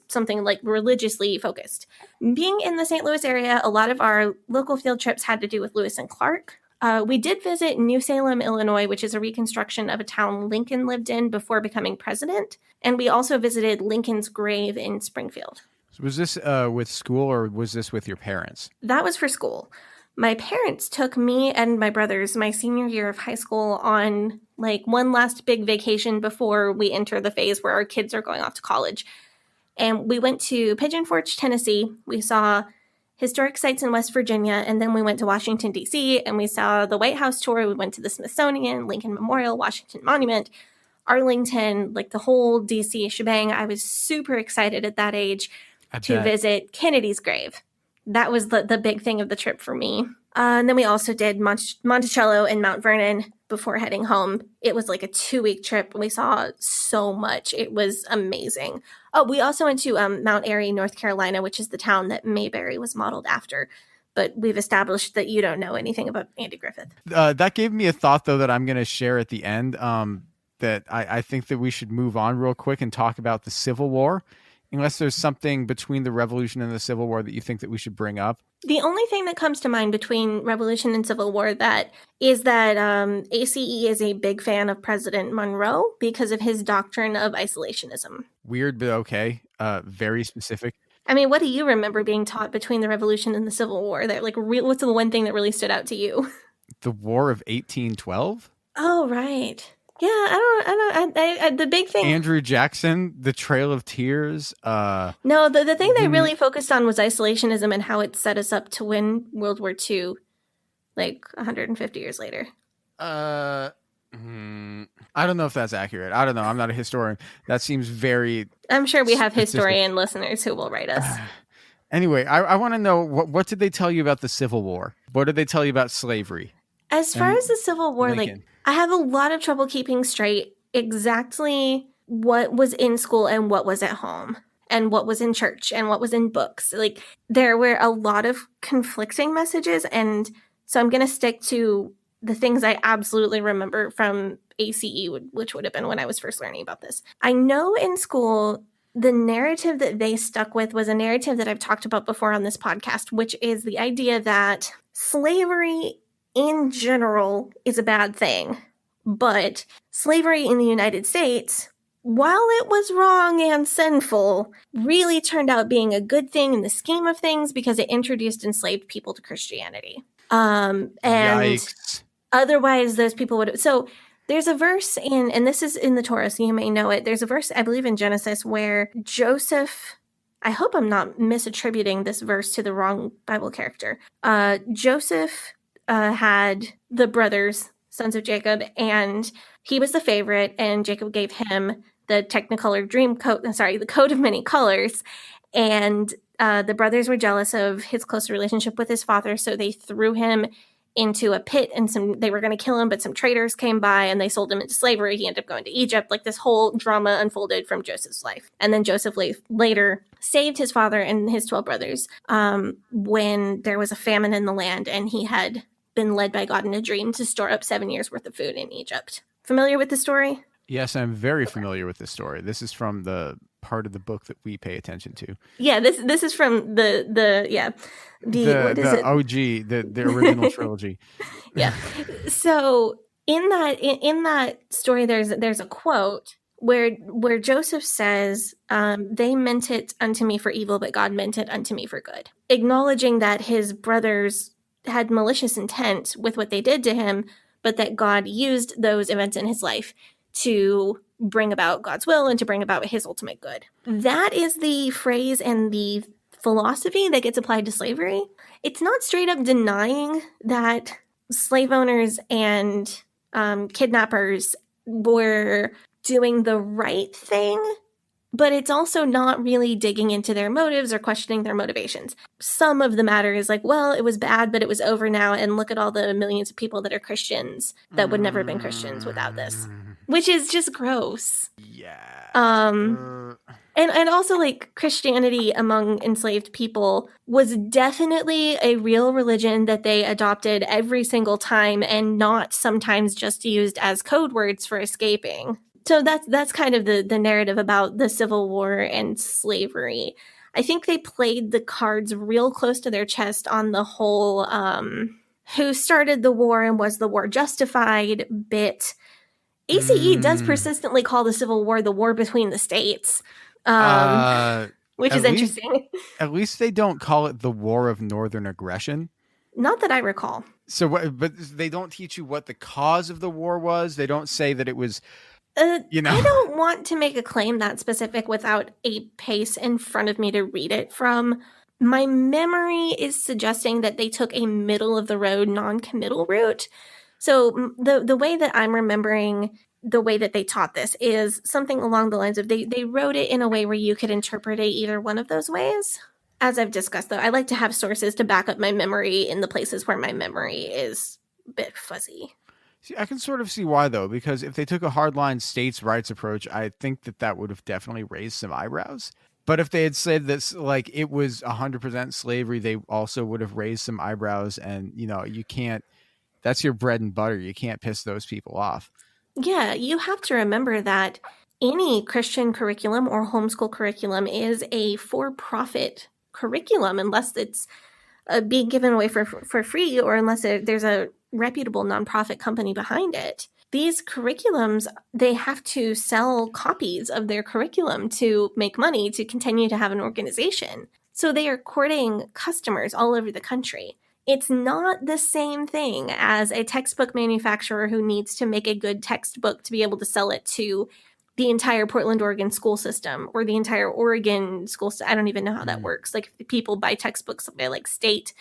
Speaker 1: something like religiously focused. Being in the St. Louis area, a lot of our local field trips had to do with Lewis and Clark. We did visit New Salem, Illinois, which is a reconstruction of a town Lincoln lived in before becoming president. And we also visited Lincoln's grave in Springfield.
Speaker 3: So was this with school or was this with your parents?
Speaker 1: That was for school. My parents took me and my brothers my senior year of high school on like one last big vacation before we enter the phase where our kids are going off to college. And we went to Pigeon Forge, Tennessee. We saw historic sites in West Virginia, and then we went to Washington, D.C., and we saw the White House tour. We went to the Smithsonian, Lincoln Memorial, Washington Monument, Arlington, like the whole D.C. shebang. I was super excited at that age to visit Kennedy's grave. That was the big thing of the trip for me. And then we also did Monticello and Mount Vernon before heading home. It was like a 2-week trip. We saw so much. It was amazing. Oh, we also went to Mount Airy, North Carolina, which is the town that Mayberry was modeled after. But we've established that you don't know anything about Andy Griffith.
Speaker 3: That gave me a thought, though, that I'm going to share at the end, that I think that we should move on real quick and talk about the Civil War. Unless there's something between the Revolution and the Civil War that you think that we should bring up.
Speaker 1: The only thing that comes to mind between Revolution and Civil War is that ACE is a big fan of President Monroe because of his doctrine of isolationism.
Speaker 3: Weird, but okay. Very specific.
Speaker 1: I mean, what do you remember being taught between the Revolution and the Civil War? That what's the one thing that really stood out to you?
Speaker 3: The War of 1812?
Speaker 1: Oh, right. Yeah, I don't. The big thing.
Speaker 3: Andrew Jackson, the Trail of Tears.
Speaker 1: No, the thing they really focused on was isolationism and how it set us up to win World War II, like 150 years later.
Speaker 3: I don't know if that's accurate. I don't know. I'm not a historian. That seems very.
Speaker 1: I'm sure we have historian listeners who will write us.
Speaker 3: Anyway, I want to know what did they tell you about the Civil War? What did they tell you about slavery?
Speaker 1: As far as the Civil War,
Speaker 3: Lincoln.
Speaker 1: I have a lot of trouble keeping straight exactly what was in school and what was at home and what was in church and what was in books. Like, there were a lot of conflicting messages, and so I'm going to stick to the things I absolutely remember from ACE, which would have been when I was first learning about this. I know in school, the narrative that they stuck with was a narrative that I've talked about before on this podcast, which is the idea that slavery in general is a bad thing, but slavery in the United States, while it was wrong and sinful, really turned out being a good thing in the scheme of things because it introduced enslaved people to Christianity. And
Speaker 3: Yikes.
Speaker 1: Otherwise, those people would. So there's a verse and this is in the Torah, so you may know it. There's a verse, I believe, in Genesis where Joseph. I hope I'm not misattributing this verse to the wrong Bible character. Joseph had the brothers, sons of Jacob, and he was the favorite, and Jacob gave him the Technicolor the coat of many colors, and the brothers were jealous of his closer relationship with his father, so they threw him into a pit, and they were going to kill him, but some traders came by and they sold him into slavery. He ended up going to Egypt. Like, this whole drama unfolded from Joseph's life. And then Joseph later saved his father and his 12 brothers when there was a famine in the land, and he had been led by God in a dream to store up 7 years worth of food in Egypt. Familiar with the story?
Speaker 3: Yes, I'm very familiar with this story. This is from the part of the book that we pay attention to.
Speaker 1: Yeah, this is from the
Speaker 3: OG, the original trilogy.
Speaker 1: Yeah. So in that story, there's a quote where Joseph says, "They meant it unto me for evil, but God meant it unto me for good," acknowledging that his brothers had malicious intent with what they did to him, but that God used those events in his life to bring about God's will and to bring about his ultimate good. That is the phrase and the philosophy that gets applied to slavery. It's not straight up denying that slave owners and kidnappers were doing the right thing, but it's also not really digging into their motives or questioning their motivations. Some of the matter is like, well, it was bad, but it was over now, and look at all the millions of people that are Christians that would never have been Christians without this, which is just gross.
Speaker 3: Yeah.
Speaker 1: And also, like, Christianity among enslaved people was definitely a real religion that they adopted every single time, and not sometimes just used as code words for escaping. So that's kind of the narrative about the Civil War and slavery. I think they played the cards real close to their chest on the whole who started the war and was the war justified bit. ACE does persistently call the Civil War the war between the states, which is interesting.
Speaker 3: At least they don't call it the War of Northern Aggression.
Speaker 1: Not that I recall.
Speaker 3: So, but they don't teach you what the cause of the war was. They don't say that it was...
Speaker 1: I don't want to make a claim that specific without a pace in front of me to read it from. My memory is suggesting that they took a middle-of-the-road, non-committal route. So the way that I'm remembering the way that they taught this is something along the lines of they wrote it in a way where you could interpret it either one of those ways. As I've discussed, though, I like to have sources to back up my memory in the places where my memory is a bit fuzzy.
Speaker 3: See, I can sort of see why, though, because if they took a hardline states' rights approach, I think that would have definitely raised some eyebrows. But if they had said this, like, it was 100% slavery, they also would have raised some eyebrows. And, you can't, that's your bread and butter. You can't piss those people off.
Speaker 1: Yeah, you have to remember that any Christian curriculum or homeschool curriculum is a for-profit curriculum, unless it's being given away for free, or unless there's a reputable nonprofit company behind it. These curriculums, they have to sell copies of their curriculum to make money to continue to have an organization. So they are courting customers all over the country. It's not the same thing as a textbook manufacturer who needs to make a good textbook to be able to sell it to the entire Portland, Oregon school system, or the entire Oregon school system. I don't even know how that works. Like, if people buy textbooks by like state.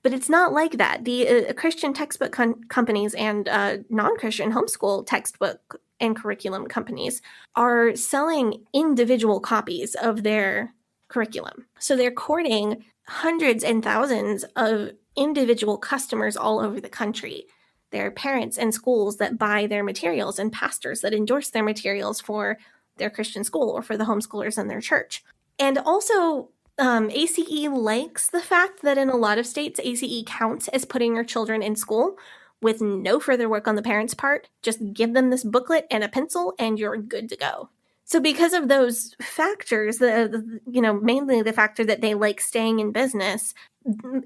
Speaker 1: But it's not like that. The Christian textbook companies and non-Christian homeschool textbook and curriculum companies are selling individual copies of their curriculum. So they're courting hundreds and thousands of individual customers all over the country. There are parents and schools that buy their materials, and pastors that endorse their materials for their Christian school or for the homeschoolers in their church. And also, ACE likes the fact that in a lot of states, ACE counts as putting your children in school with no further work on the parents' part. Just give them this booklet and a pencil and you're good to go. So because of those factors, mainly the factor that they like staying in business,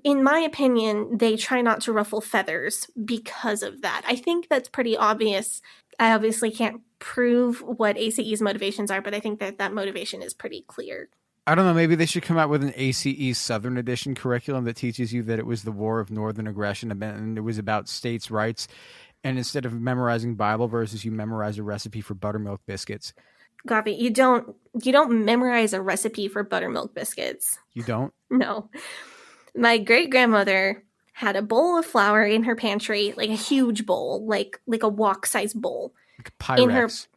Speaker 1: in my opinion, they try not to ruffle feathers because of that. I think that's pretty obvious. I obviously can't prove what ACE's motivations are, but I think that motivation is pretty clear.
Speaker 3: I don't know, maybe they should come out with an ACE Southern Edition curriculum that teaches you that it was the War of Northern Aggression and it was about states' rights. And instead of memorizing Bible verses, you memorize a recipe for buttermilk biscuits.
Speaker 1: Gavi, you don't memorize a recipe for buttermilk biscuits.
Speaker 3: You don't?
Speaker 1: No. My great-grandmother had a bowl of flour in her pantry, like a huge bowl, like a wok-sized bowl.
Speaker 3: Like a Pyrex.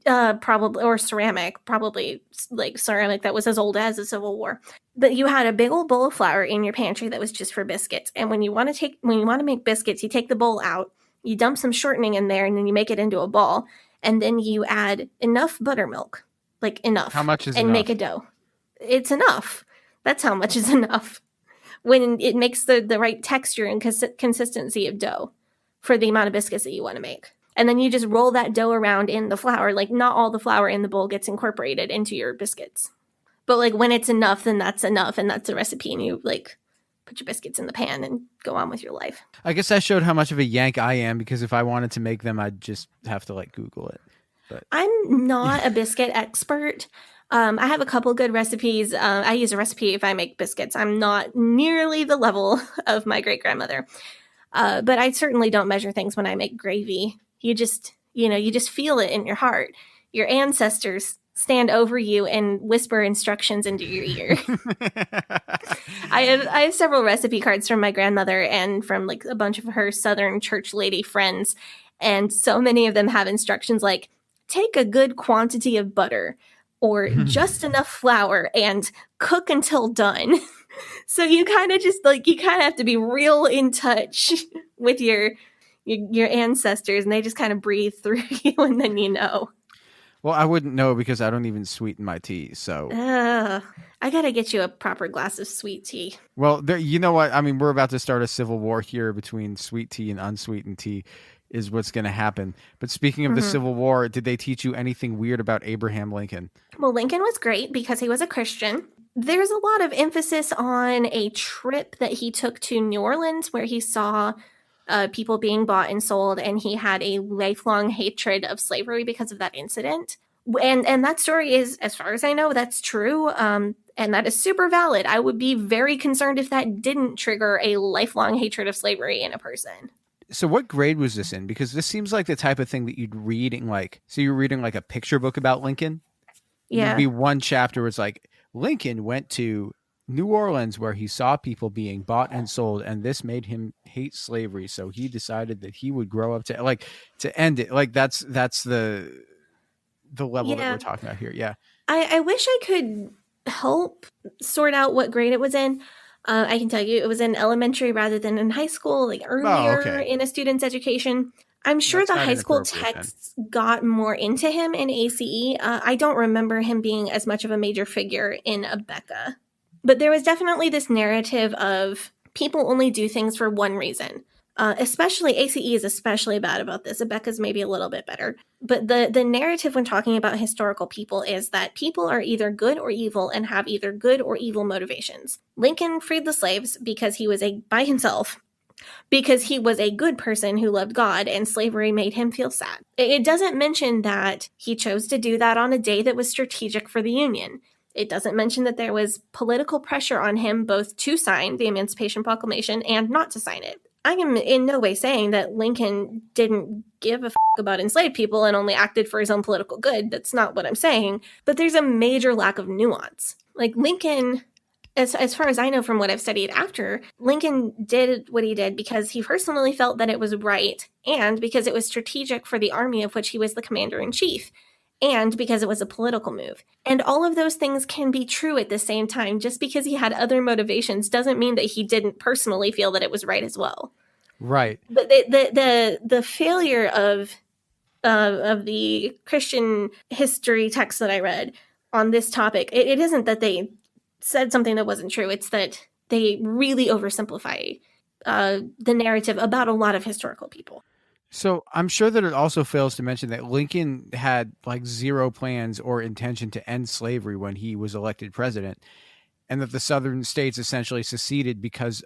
Speaker 1: Probably, or ceramic, probably like ceramic that was as old as the Civil War. But you had a big old bowl of flour in your pantry that was just for biscuits. And when you want to make biscuits, you take the bowl out, you dump some shortening in there, and then you make it into a ball. And then you add enough buttermilk, like enough.
Speaker 3: How much is
Speaker 1: and
Speaker 3: enough?
Speaker 1: make a dough. It's enough. That's how much is enough. When it makes the right texture and consistency of dough for the amount of biscuits that you want to make. And then you just roll that dough around in the flour. Like, not all the flour in the bowl gets incorporated into your biscuits. But, like, when it's enough, then that's enough. And that's the recipe. And you, like, put your biscuits in the pan and go on with your life.
Speaker 3: I guess that showed how much of a yank I am, because if I wanted to make them, I'd just have to, like, Google it. But
Speaker 1: I'm not a biscuit expert. I have a couple good recipes. I use a recipe if I make biscuits. I'm not nearly the level of my great-grandmother. But I certainly don't measure things when I make gravy. You just feel it in your heart. Your ancestors stand over you and whisper instructions into your ear. I have several recipe cards from my grandmother and from like a bunch of her Southern church lady friends. And so many of them have instructions like, take a good quantity of butter or just enough flour and cook until done. So you kind of have to be real in touch with your ancestors, and they just kind of breathe through you, and then you know.
Speaker 3: Well, I wouldn't know because I don't even sweeten my tea. So
Speaker 1: I gotta get you a proper glass of sweet tea.
Speaker 3: Well, you know what? I mean, we're about to start a civil war here between sweet tea and unsweetened tea is what's going to happen. But speaking of the Civil War, did they teach you anything weird about Abraham Lincoln?
Speaker 1: Well, Lincoln was great because he was a Christian. There's a lot of emphasis on a trip that he took to New Orleans where he saw people being bought and sold, and he had a lifelong hatred of slavery because of that incident. And that story is, as far as I know, that's true. And that is super valid. I would be very concerned if that didn't trigger a lifelong hatred of slavery in a person.
Speaker 3: So what grade was this in? Because this seems like the type of thing that you'd read in you're reading like a picture book about Lincoln.
Speaker 1: Yeah.
Speaker 3: There'd be one chapter where it's like, Lincoln went to New Orleans where he saw people being bought and sold, and this made him hate slavery. So he decided that he would grow up to end it. Like that's the level that we're talking about here. Yeah.
Speaker 1: I wish I could help sort out what grade it was in. I can tell you it was in elementary rather than in high school, like earlier in a student's education. I'm sure the high school texts got more into him in ACE. I don't remember him being as much of a major figure in Abeka. But there was definitely this narrative of people only do things for one reason. Especially ACE is especially bad about this. Abeka's maybe a little bit better. But the narrative when talking about historical people is that people are either good or evil and have either good or evil motivations. Lincoln freed the slaves because he was by himself, because he was a good person who loved God, and slavery made him feel sad. It doesn't mention that he chose to do that on a day that was strategic for the Union. It doesn't mention that there was political pressure on him both to sign the Emancipation Proclamation and not to sign it. I am in no way saying that Lincoln didn't give a about enslaved people and only acted for his own political good. That's not what I'm saying. But there's a major lack of nuance. Like Lincoln, as far as I know from what I've studied after, Lincoln did what he did because he personally felt that it was right, and because it was strategic for the army of which he was the commander-in-chief, and because it was a political move. And all of those things can be true at the same time. Just because he had other motivations doesn't mean that he didn't personally feel that it was right as well.
Speaker 3: Right.
Speaker 1: But the failure of the Christian history text that I read on this topic, it isn't that they said something that wasn't true. It's that they really oversimplify the narrative about a lot of historical people.
Speaker 3: So I'm sure that it also fails to mention that Lincoln had like zero plans or intention to end slavery when he was elected president, and that the southern states essentially seceded because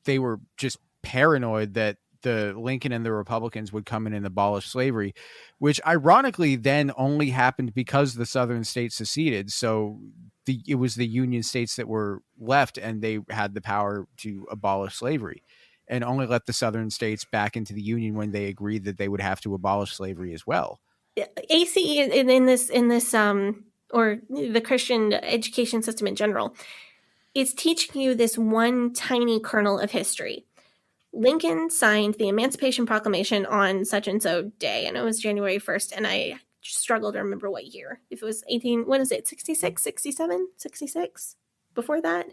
Speaker 3: they were just paranoid that the Lincoln and the Republicans would come in and abolish slavery, which ironically then only happened because the southern states seceded. So it was the Union states that were left, and they had the power to abolish slavery, and only let the southern states back into the Union when they agreed that they would have to abolish slavery as well.
Speaker 1: ACE in this or the Christian education system in general is teaching you this one tiny kernel of history. Lincoln signed the Emancipation Proclamation on such and so day, and it was January 1st, and I struggle to remember what year. If it was 66, 67, 66? Before that?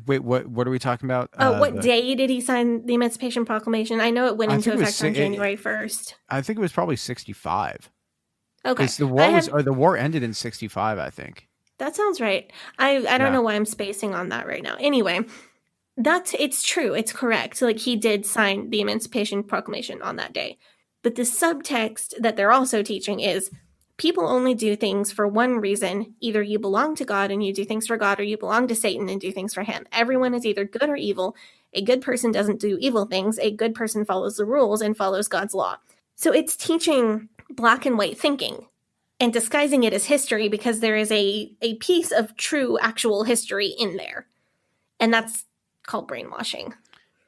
Speaker 3: Wait, what are we talking about?
Speaker 1: What day did he sign the Emancipation Proclamation? I know it went into effect on January 1st.
Speaker 3: I think it was probably 65.
Speaker 1: Okay.
Speaker 3: The war ended in 65, I think.
Speaker 1: That sounds right. I don't know why I'm spacing on that right now. Anyway, it's true. It's correct. Like, he did sign the Emancipation Proclamation on that day. But the subtext that they're also teaching is people only do things for one reason. Either you belong to God and you do things for God, or you belong to Satan and do things for him. Everyone is either good or evil. A good person doesn't do evil things. A good person follows the rules and follows God's law. So it's teaching black and white thinking and disguising it as history because there is a piece of true, actual history in there. And that's called brainwashing.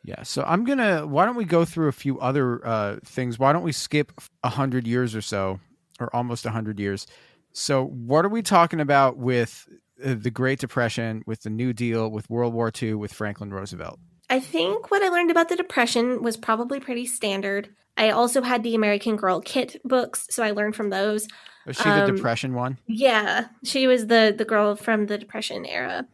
Speaker 3: Yeah, so why don't we go through a few other things? Why don't we skip 100 years or so, or almost 100 years? So what are we talking about with the Great Depression, with the New Deal, with World War II, with Franklin Roosevelt?
Speaker 1: I think what I learned about the Depression was probably pretty standard. I also had the American Girl Kit books, so I learned from those.
Speaker 3: Was she the Depression one?
Speaker 1: Yeah, she was the girl from the Depression era.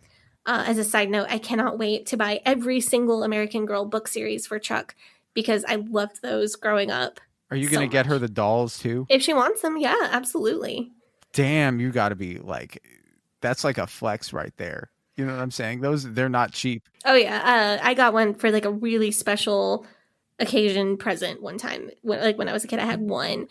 Speaker 1: As a side note, I cannot wait to buy every single American Girl book series for Chuck because I loved those growing up.
Speaker 3: Are you going to get her the dolls too?
Speaker 1: If she wants them, yeah, absolutely.
Speaker 3: Damn, you got to be like, that's like a flex right there. You know what I'm saying? They're not cheap.
Speaker 1: Oh yeah, I got one for like a really special occasion present one time. When I was a kid, I had one.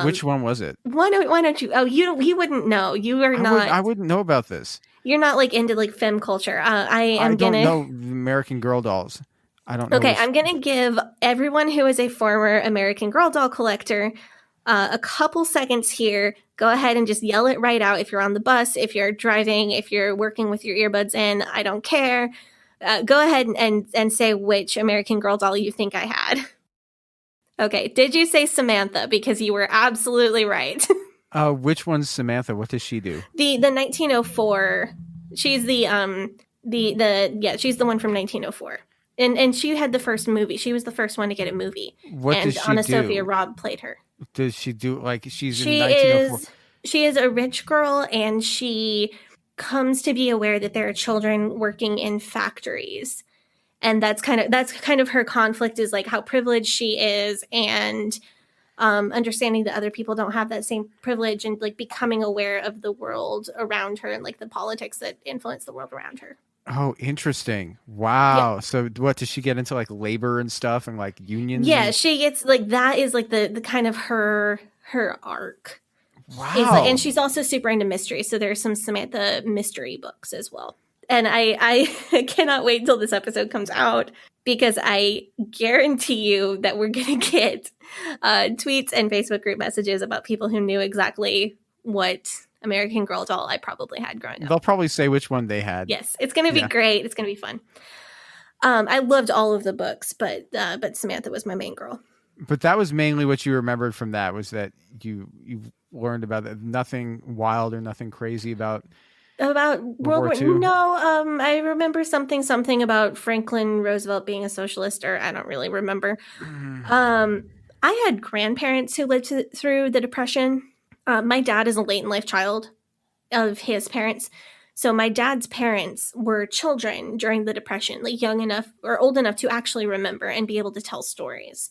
Speaker 3: Which one was it?
Speaker 1: Why don't you? Oh, you wouldn't know. You are not.
Speaker 3: I wouldn't know about this.
Speaker 1: You're not like into like femme culture.
Speaker 3: I don't know the American Girl dolls. I don't know.
Speaker 1: Okay, I'm gonna give everyone who is a former American Girl doll collector a couple seconds here. Go ahead and just yell it right out. If you're on the bus, if you're driving, if you're working with your earbuds in, I don't care. Go ahead and say which American Girl doll you think I had. Okay, did you say Samantha? Because you were absolutely right.
Speaker 3: Which one's Samantha? What does she do?
Speaker 1: The 1904. She's she's the one from 1904. And she had the first movie. She was the first one to get a movie.
Speaker 3: What does she
Speaker 1: Anna
Speaker 3: do?
Speaker 1: Sophia Robb played her.
Speaker 3: Does she do in 1904?
Speaker 1: She is a rich girl, and she comes to be aware that there are children working in factories. And that's kind of her conflict, is like how privileged she is, and understanding that other people don't have that same privilege, and like becoming aware of the world around her and like the politics that influence the world around her.
Speaker 3: Oh, interesting. Wow. Yeah. So what, does she get into like labor and stuff and like unions?
Speaker 1: Yeah, she gets like, that is like the kind of her arc.
Speaker 3: Wow.
Speaker 1: And she's also super into mystery. So there's some Samantha mystery books as well. And I cannot wait till this episode comes out, because I guarantee you that we're going to get tweets and Facebook group messages about people who knew exactly what American Girl doll I probably had growing up.
Speaker 3: They'll probably say which one they had.
Speaker 1: Yes, it's going to be great. It's going to be fun. I loved all of the books, but Samantha was my main girl.
Speaker 3: But that was mainly what you remembered from that, was that you learned about that. Nothing wild or nothing crazy about
Speaker 1: World War II? No, I remember something about Franklin Roosevelt being a socialist, or I don't really remember. I had grandparents who lived through the Depression. My dad is a late in life child of his parents. So my dad's parents were children during the Depression, like young enough or old enough to actually remember and be able to tell stories.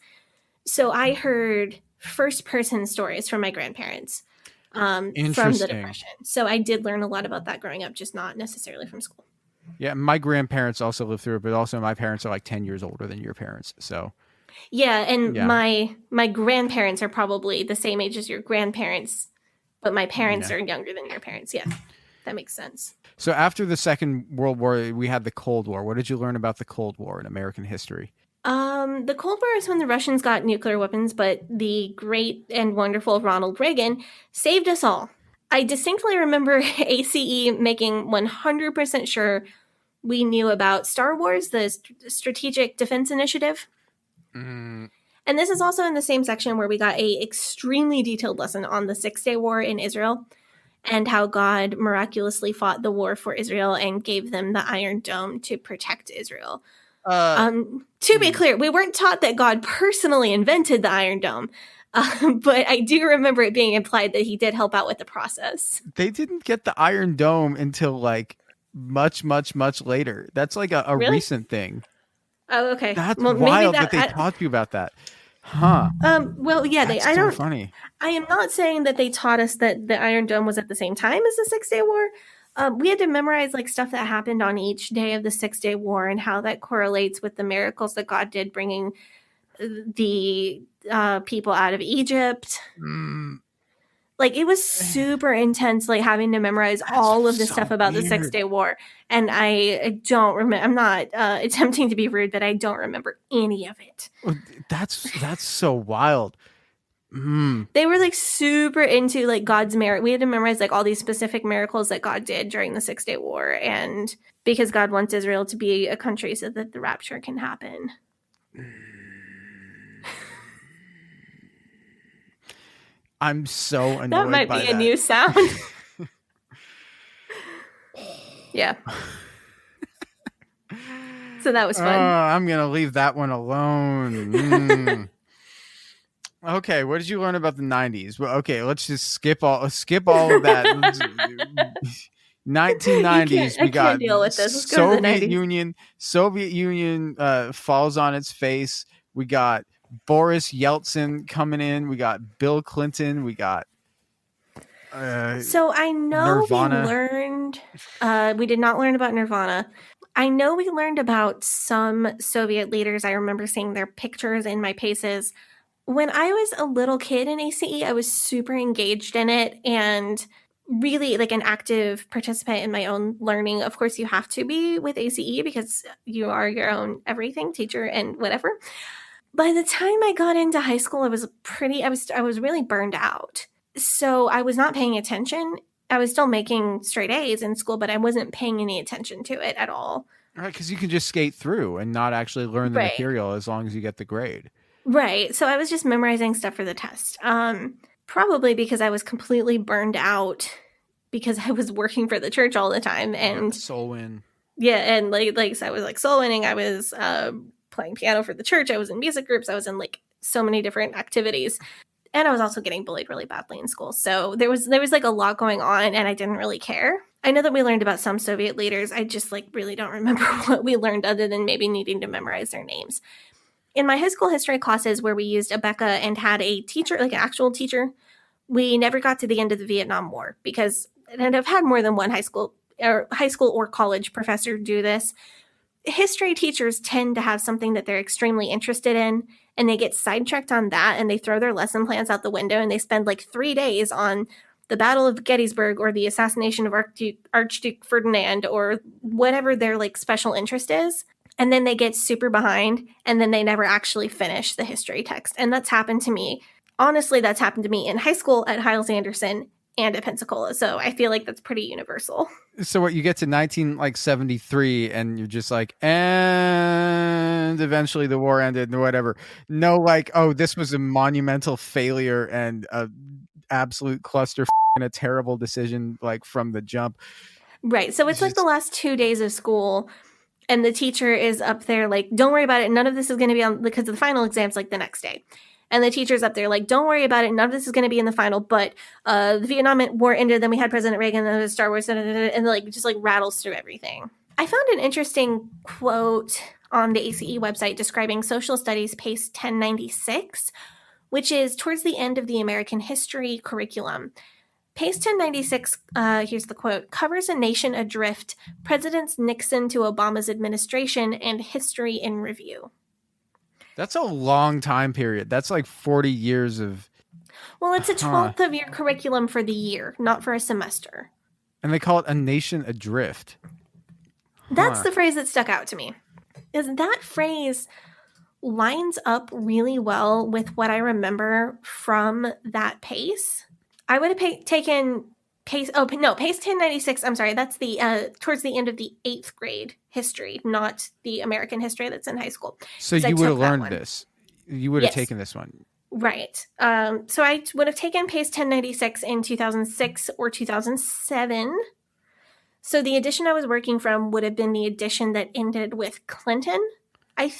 Speaker 1: So I heard first-person stories from my grandparents. From the Depression. So I did learn a lot about that growing up, just not necessarily from school.
Speaker 3: Yeah, my grandparents also lived through it, but also my parents are like 10 years older than your parents. So
Speaker 1: yeah, and my grandparents are probably the same age as your grandparents, but my parents are younger than your parents. Yeah, that makes sense.
Speaker 3: So after the Second World War, we had the Cold War. What did you learn about the Cold War in American history?
Speaker 1: The Cold War is when the Russians got nuclear weapons, but the great and wonderful Ronald Reagan saved us all. I distinctly remember ACE making 100% sure we knew about Star Wars, the Strategic Defense Initiative. And this is also in the same section where we got a extremely detailed lesson on the 6-Day War in Israel and how God miraculously fought the war for Israel and gave them the Iron Dome to protect Israel. To be clear, we weren't taught that God personally invented the Iron Dome. But I do remember it being implied that he did help out with the process.
Speaker 3: They didn't get the Iron Dome until like much, much, much later. That's like a
Speaker 1: Really?
Speaker 3: recent thing.
Speaker 1: Oh, okay.
Speaker 3: That's
Speaker 1: well,
Speaker 3: wild
Speaker 1: maybe
Speaker 3: that they taught you about that. Huh.
Speaker 1: Well, yeah,
Speaker 3: That's
Speaker 1: I
Speaker 3: so
Speaker 1: don't.
Speaker 3: funny.
Speaker 1: I am not saying that they taught us that the Iron Dome was at the same time as the 6-Day War. We had to memorize like stuff that happened on each day of the 6-Day War and how that correlates with the miracles that God did bringing the people out of Egypt. Like it was super intense, like having to memorize all of the stuff about the 6-Day War. And I don't remember. I'm not attempting to be rude, but I don't remember any of it.
Speaker 3: That's so wild.
Speaker 1: They were like super into like God's merit. We had to memorize like all these specific miracles that God did during the 6-Day War, and because God wants Israel to be a country so that the rapture can happen.
Speaker 3: I'm so annoyed.
Speaker 1: That might
Speaker 3: by
Speaker 1: be a
Speaker 3: that.
Speaker 1: new sound. Yeah. So that was fun.
Speaker 3: I'm gonna leave that one alone. Okay, what did you learn about the 90s? Well, okay, let's just skip all of that. 1990s, we got
Speaker 1: deal with this. Let's go to the 90s.
Speaker 3: Soviet Union falls on its face. We got Boris Yeltsin coming in. We got Bill Clinton. We got
Speaker 1: so I know Nirvana. We learned we did not learn about Nirvana. I know we learned about some Soviet leaders. I remember seeing their pictures in my paces. When I was a little kid in ACE, I was super engaged in it and really like an active participant in my own learning. Of course, you have to be with ACE because you are your own everything teacher and whatever. By the time I got into high school, I was really burned out. So I was not paying attention. I was still making straight A's in school, but I wasn't paying any attention to it at all.
Speaker 3: Right, because you can just skate through and not actually learn the material as long as you get the grade.
Speaker 1: Right. So I was just memorizing stuff for the test. Probably because I was completely burned out because I was working for the church all the time and
Speaker 3: soul win.
Speaker 1: Yeah, and like so I was like soul winning. I was playing piano for the church. I was in music groups. I was in like so many different activities. And I was also getting bullied really badly in school. So there was like a lot going on and I didn't really care. I know that we learned about some Soviet leaders. I just like really don't remember what we learned other than maybe needing to memorize their names. In my high school history classes where we used Abeka and had a teacher, like an actual teacher, we never got to the end of the Vietnam War because, and I've had more than one high school or college professor do this. History teachers tend to have something that they're extremely interested in and they get sidetracked on that and they throw their lesson plans out the window and they spend like 3 days on the Battle of Gettysburg or the assassination of Archduke Ferdinand or whatever their like special interest is. And then they get super behind and then they never actually finish the history text. And that's happened to me. Honestly, that's happened to me in high school at Hyles-Anderson and at Pensacola. So I feel like that's pretty universal.
Speaker 3: So what you get to 1973 and you're just like, and eventually the war ended and whatever. No, like, oh, this was a monumental failure and a absolute cluster and a terrible decision like from the jump.
Speaker 1: Right. So it's like the last 2 days of school and the teacher is up there like, don't worry about it. None of this is going to be on because the final exam's like the next day. And the teacher's up there like, don't worry about it. None of this is going to be in the final. But the Vietnam War ended. Then we had President Reagan and Star Wars and like just like rattles through everything. I found an interesting quote on the ACE website describing social studies PACE 1096, which is towards the end of the American history curriculum. PACE 1096, here's the quote, covers a nation adrift, Presidents Nixon to Obama's administration, and history in review.
Speaker 3: That's a long time period. That's like 40 years of...
Speaker 1: Well, it's a 12th of your curriculum for the year, not for a semester.
Speaker 3: And they call it a nation adrift.
Speaker 1: That's the phrase that stuck out to me. Is that phrase lines up really well with what I remember from that PACE. I would have taken PACE 1096. I'm sorry. That's the towards the end of the 8th grade history, not the American history that's in high school.
Speaker 3: So you would have learned this. You would have taken this one.
Speaker 1: Right. So I would have taken PACE 1096 in 2006 or 2007. So the edition I was working from would have been the edition that ended with Clinton. I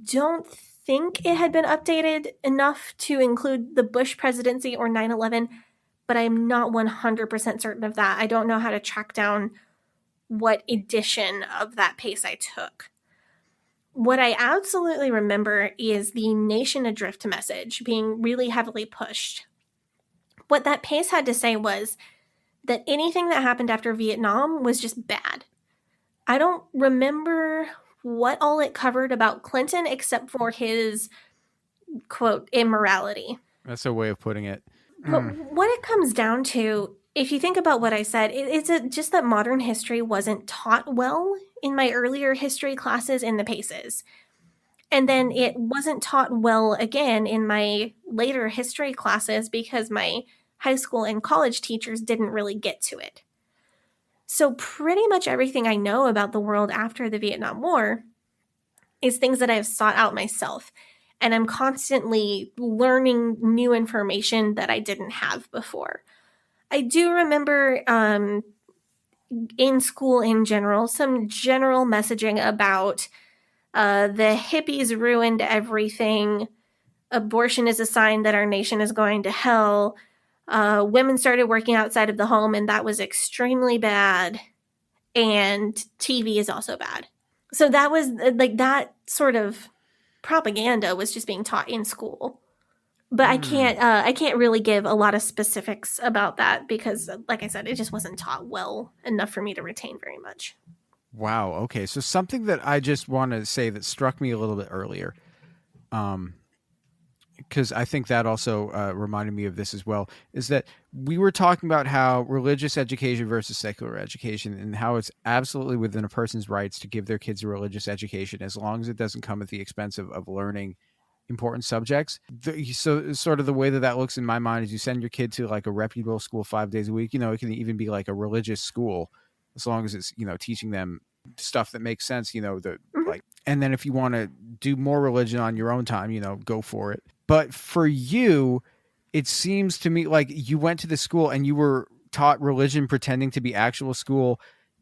Speaker 1: don't think it had been updated enough to include the Bush presidency or 9/11, but I am not 100% certain of that. I don't know how to track down what edition of that pace I took. What I absolutely remember is the Nation Adrift message being really heavily pushed. What that pace had to say was that anything that happened after Vietnam was just bad. I don't remember what all it covered about Clinton except for his, quote, immorality.
Speaker 3: That's a way of putting it.
Speaker 1: But what it comes down to, if you think about what I said, it's just that modern history wasn't taught well in my earlier history classes in the paces. And then it wasn't taught well again in my later history classes because my high school and college teachers didn't really get to it. So pretty much everything I know about the world after the Vietnam War is things that I've sought out myself. And I'm constantly learning new information that I didn't have before. I do remember in school in general, some general messaging about the hippies ruined everything. Abortion is a sign that our nation is going to hell. Women started working outside of the home, and that was extremely bad. And TV is also bad. So that was like that sort of propaganda was just being taught in school. But I can't really give a lot of specifics about that because, like I said, it just wasn't taught well enough for me to retain very much.
Speaker 3: Wow. Okay. So something that I just want to say that struck me a little bit earlier, because I think that also reminded me of this as well, is that we were talking about how religious education versus secular education and how it's absolutely within a person's rights to give their kids a religious education as long as it doesn't come at the expense of learning important subjects. So sort of the way that looks in my mind is you send your kid to like a reputable school 5 days a week. It can even be like a religious school as long as it's, teaching them stuff that makes sense, like, and then if you want to do more religion on your own time, go for it. But for you, it seems to me like you went to the school and you were taught religion pretending to be actual school,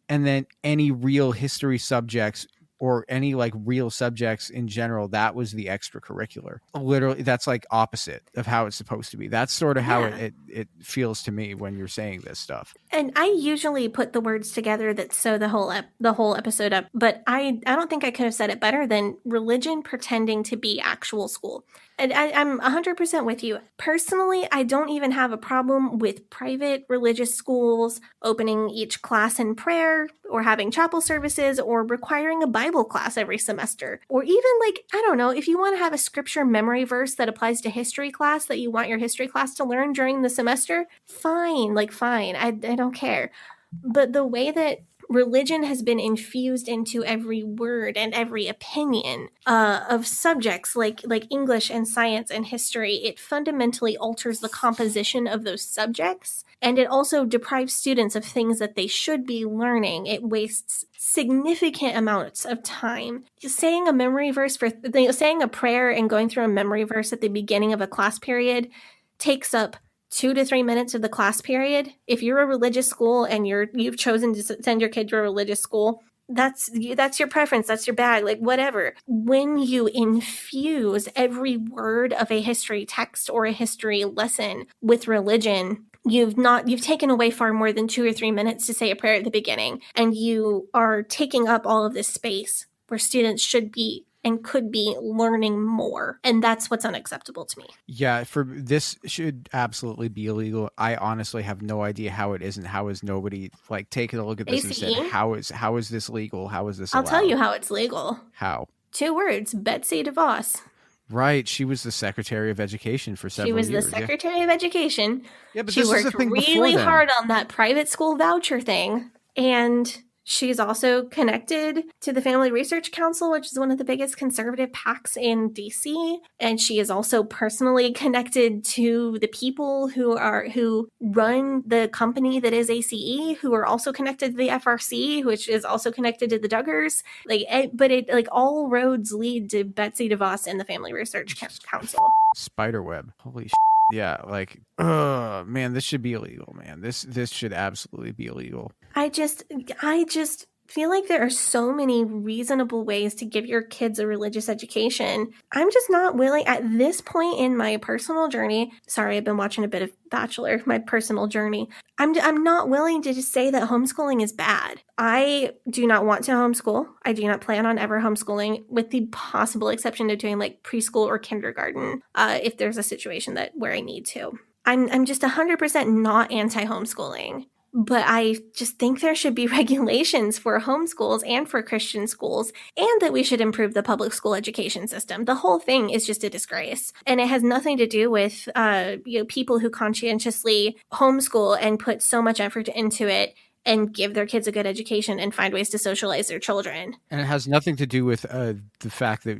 Speaker 3: and then any real history subjects or any like real subjects in general, that was the extracurricular. Literally, that's like opposite of how it's supposed to be. That's sort of how it feels to me when you're saying this stuff.
Speaker 1: And I usually put the words together that sew the whole episode up, but I don't think I could have said it better than religion pretending to be actual school. And I'm 100% with you. Personally, I don't even have a problem with private religious schools opening each class in prayer or having chapel services or requiring a Bible class every semester. Or even like, I don't know, if you want to have a scripture memory verse that applies to history class that you want your history class to learn during the semester, fine. I don't care. But the way that religion has been infused into every word and every opinion of subjects like English and science and history, it fundamentally alters the composition of those subjects. And it also deprives students of things that they should be learning. It wastes significant amounts of time. Saying a memory verse saying a prayer and going through a memory verse at the beginning of a class period takes up 2 to 3 minutes of the class period. If you're a religious school and you've chosen to send your kid to a religious school, that's your preference. That's your bag, like whatever. When you infuse every word of a history text or a history lesson with religion, you've taken away far more than 2 or 3 minutes to say a prayer at the beginning, and you are taking up all of this space where students should be and could be learning more. And that's what's unacceptable to me.
Speaker 3: Yeah, this should absolutely be illegal. I honestly have no idea how it isn't. How is nobody like taken a look at this
Speaker 1: ACE?
Speaker 3: And said, how is this legal? How is this allowed?
Speaker 1: I'll tell you how it's legal.
Speaker 3: How?
Speaker 1: 2 words, Betsy DeVos.
Speaker 3: Right. She was the Secretary of Education for several years.
Speaker 1: She was the Secretary of Education.
Speaker 3: Yeah, but
Speaker 1: she worked really hard on that private school voucher thing. And she's also connected to the Family Research Council, which is one of the biggest conservative PACs in DC. And she is also personally connected to the people who run the company that is ACE, who are also connected to the FRC, which is also connected to the Duggars. But all roads lead to Betsy DeVos and the Family Research Council.
Speaker 3: Spiderweb. Holy shit. Yeah, like, man, this should be illegal, man. This should absolutely be illegal.
Speaker 1: I just feel like there are so many reasonable ways to give your kids a religious education. I'm just not willing at this point in my personal journey. Sorry, I've been watching a bit of Bachelor, my personal journey. I'm not willing to just say that homeschooling is bad. I do not want to homeschool. I do not plan on ever homeschooling, with the possible exception of doing like preschool or kindergarten, if there's a situation where I need to. I'm just 100% not anti-homeschooling. But I just think there should be regulations for homeschools and for Christian schools, and that we should improve the public school education system. The whole thing is just a disgrace. And it has nothing to do with people who conscientiously homeschool and put so much effort into it and give their kids a good education and find ways to socialize their children.
Speaker 3: And it has nothing to do with the fact that,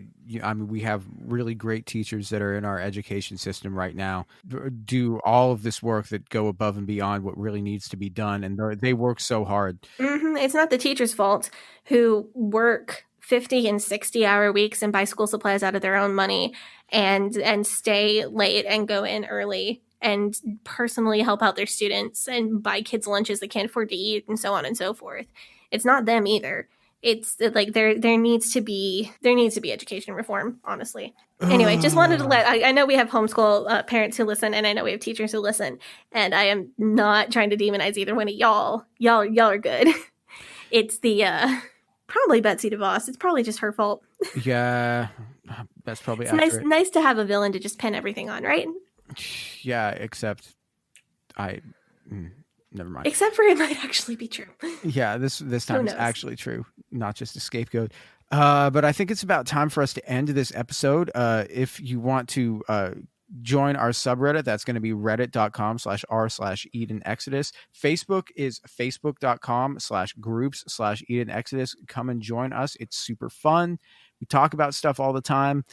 Speaker 3: we have really great teachers that are in our education system right now, do all of this work that go above and beyond what really needs to be done. And they work so hard.
Speaker 1: Mm-hmm. It's not the teacher's fault who work 50 and 60-hour weeks and buy school supplies out of their own money and stay late and go in early and personally help out their students and buy kids lunches they can't afford to eat and so on and so forth. It's not them either. It's like there needs to be education reform, honestly. Anyway, just wanted to I know we have homeschool parents who listen, and I know we have teachers who listen, and I am not trying to demonize either one of y'all. Y'all are good. It's the probably Betsy DeVos. It's probably just her fault.
Speaker 3: Yeah, that's probably accurate.
Speaker 1: Nice to have a villain to just pin everything on, right?
Speaker 3: Yeah, except never mind.
Speaker 1: Except for it might actually be true.
Speaker 3: Yeah, this time it's actually true, not just a scapegoat. But I think it's about time for us to end this episode. If you want to join our subreddit, that's going to be reddit.com/r/EdenExodus. Facebook is facebook.com/groups/EdenExodus. Come and join us. It's super fun. We talk about stuff all the time.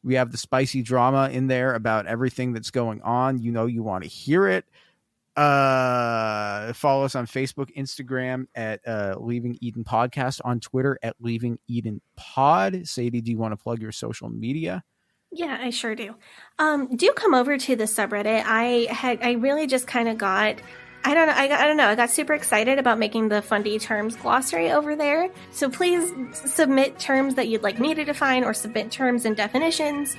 Speaker 3: We have the spicy drama in there about everything that's going on. You want to hear it. Follow us on Facebook, Instagram at Leaving Eden Podcast, on Twitter at Leaving Eden Pod. Sadie, do you want to plug your social media?
Speaker 1: Yeah, I sure do. Do come over to the subreddit. I really just kind of got, I don't know. I got super excited about making the Fundy terms glossary over there. So please submit terms that you'd like me to define, or submit terms and definitions.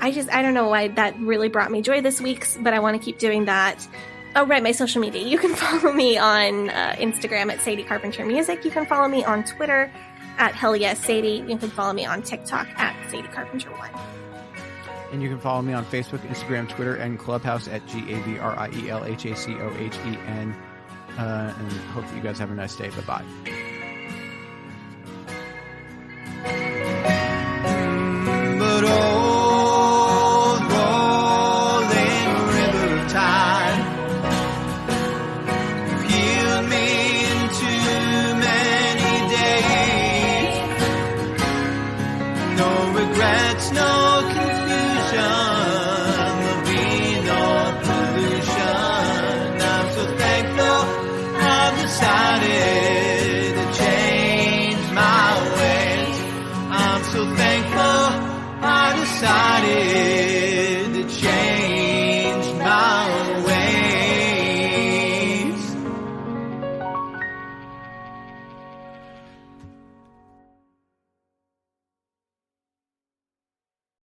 Speaker 1: I don't know why that really brought me joy this week, but I want to keep doing that. Oh, right, my social media. You can follow me on Instagram at Sadie Carpenter Music. You can follow me on Twitter at Hell Yes Sadie. You can follow me on TikTok at Sadie Carpenter 1.
Speaker 3: And you can follow me on Facebook, Instagram, Twitter, and Clubhouse at GAVRIELHACOHEN. And hope that you guys have a nice day. Bye-bye.
Speaker 2: But old rolling river of time, you've healed me in too many days. No regrets, no confusion, there'll be no pollution. I'm so thankful I've decided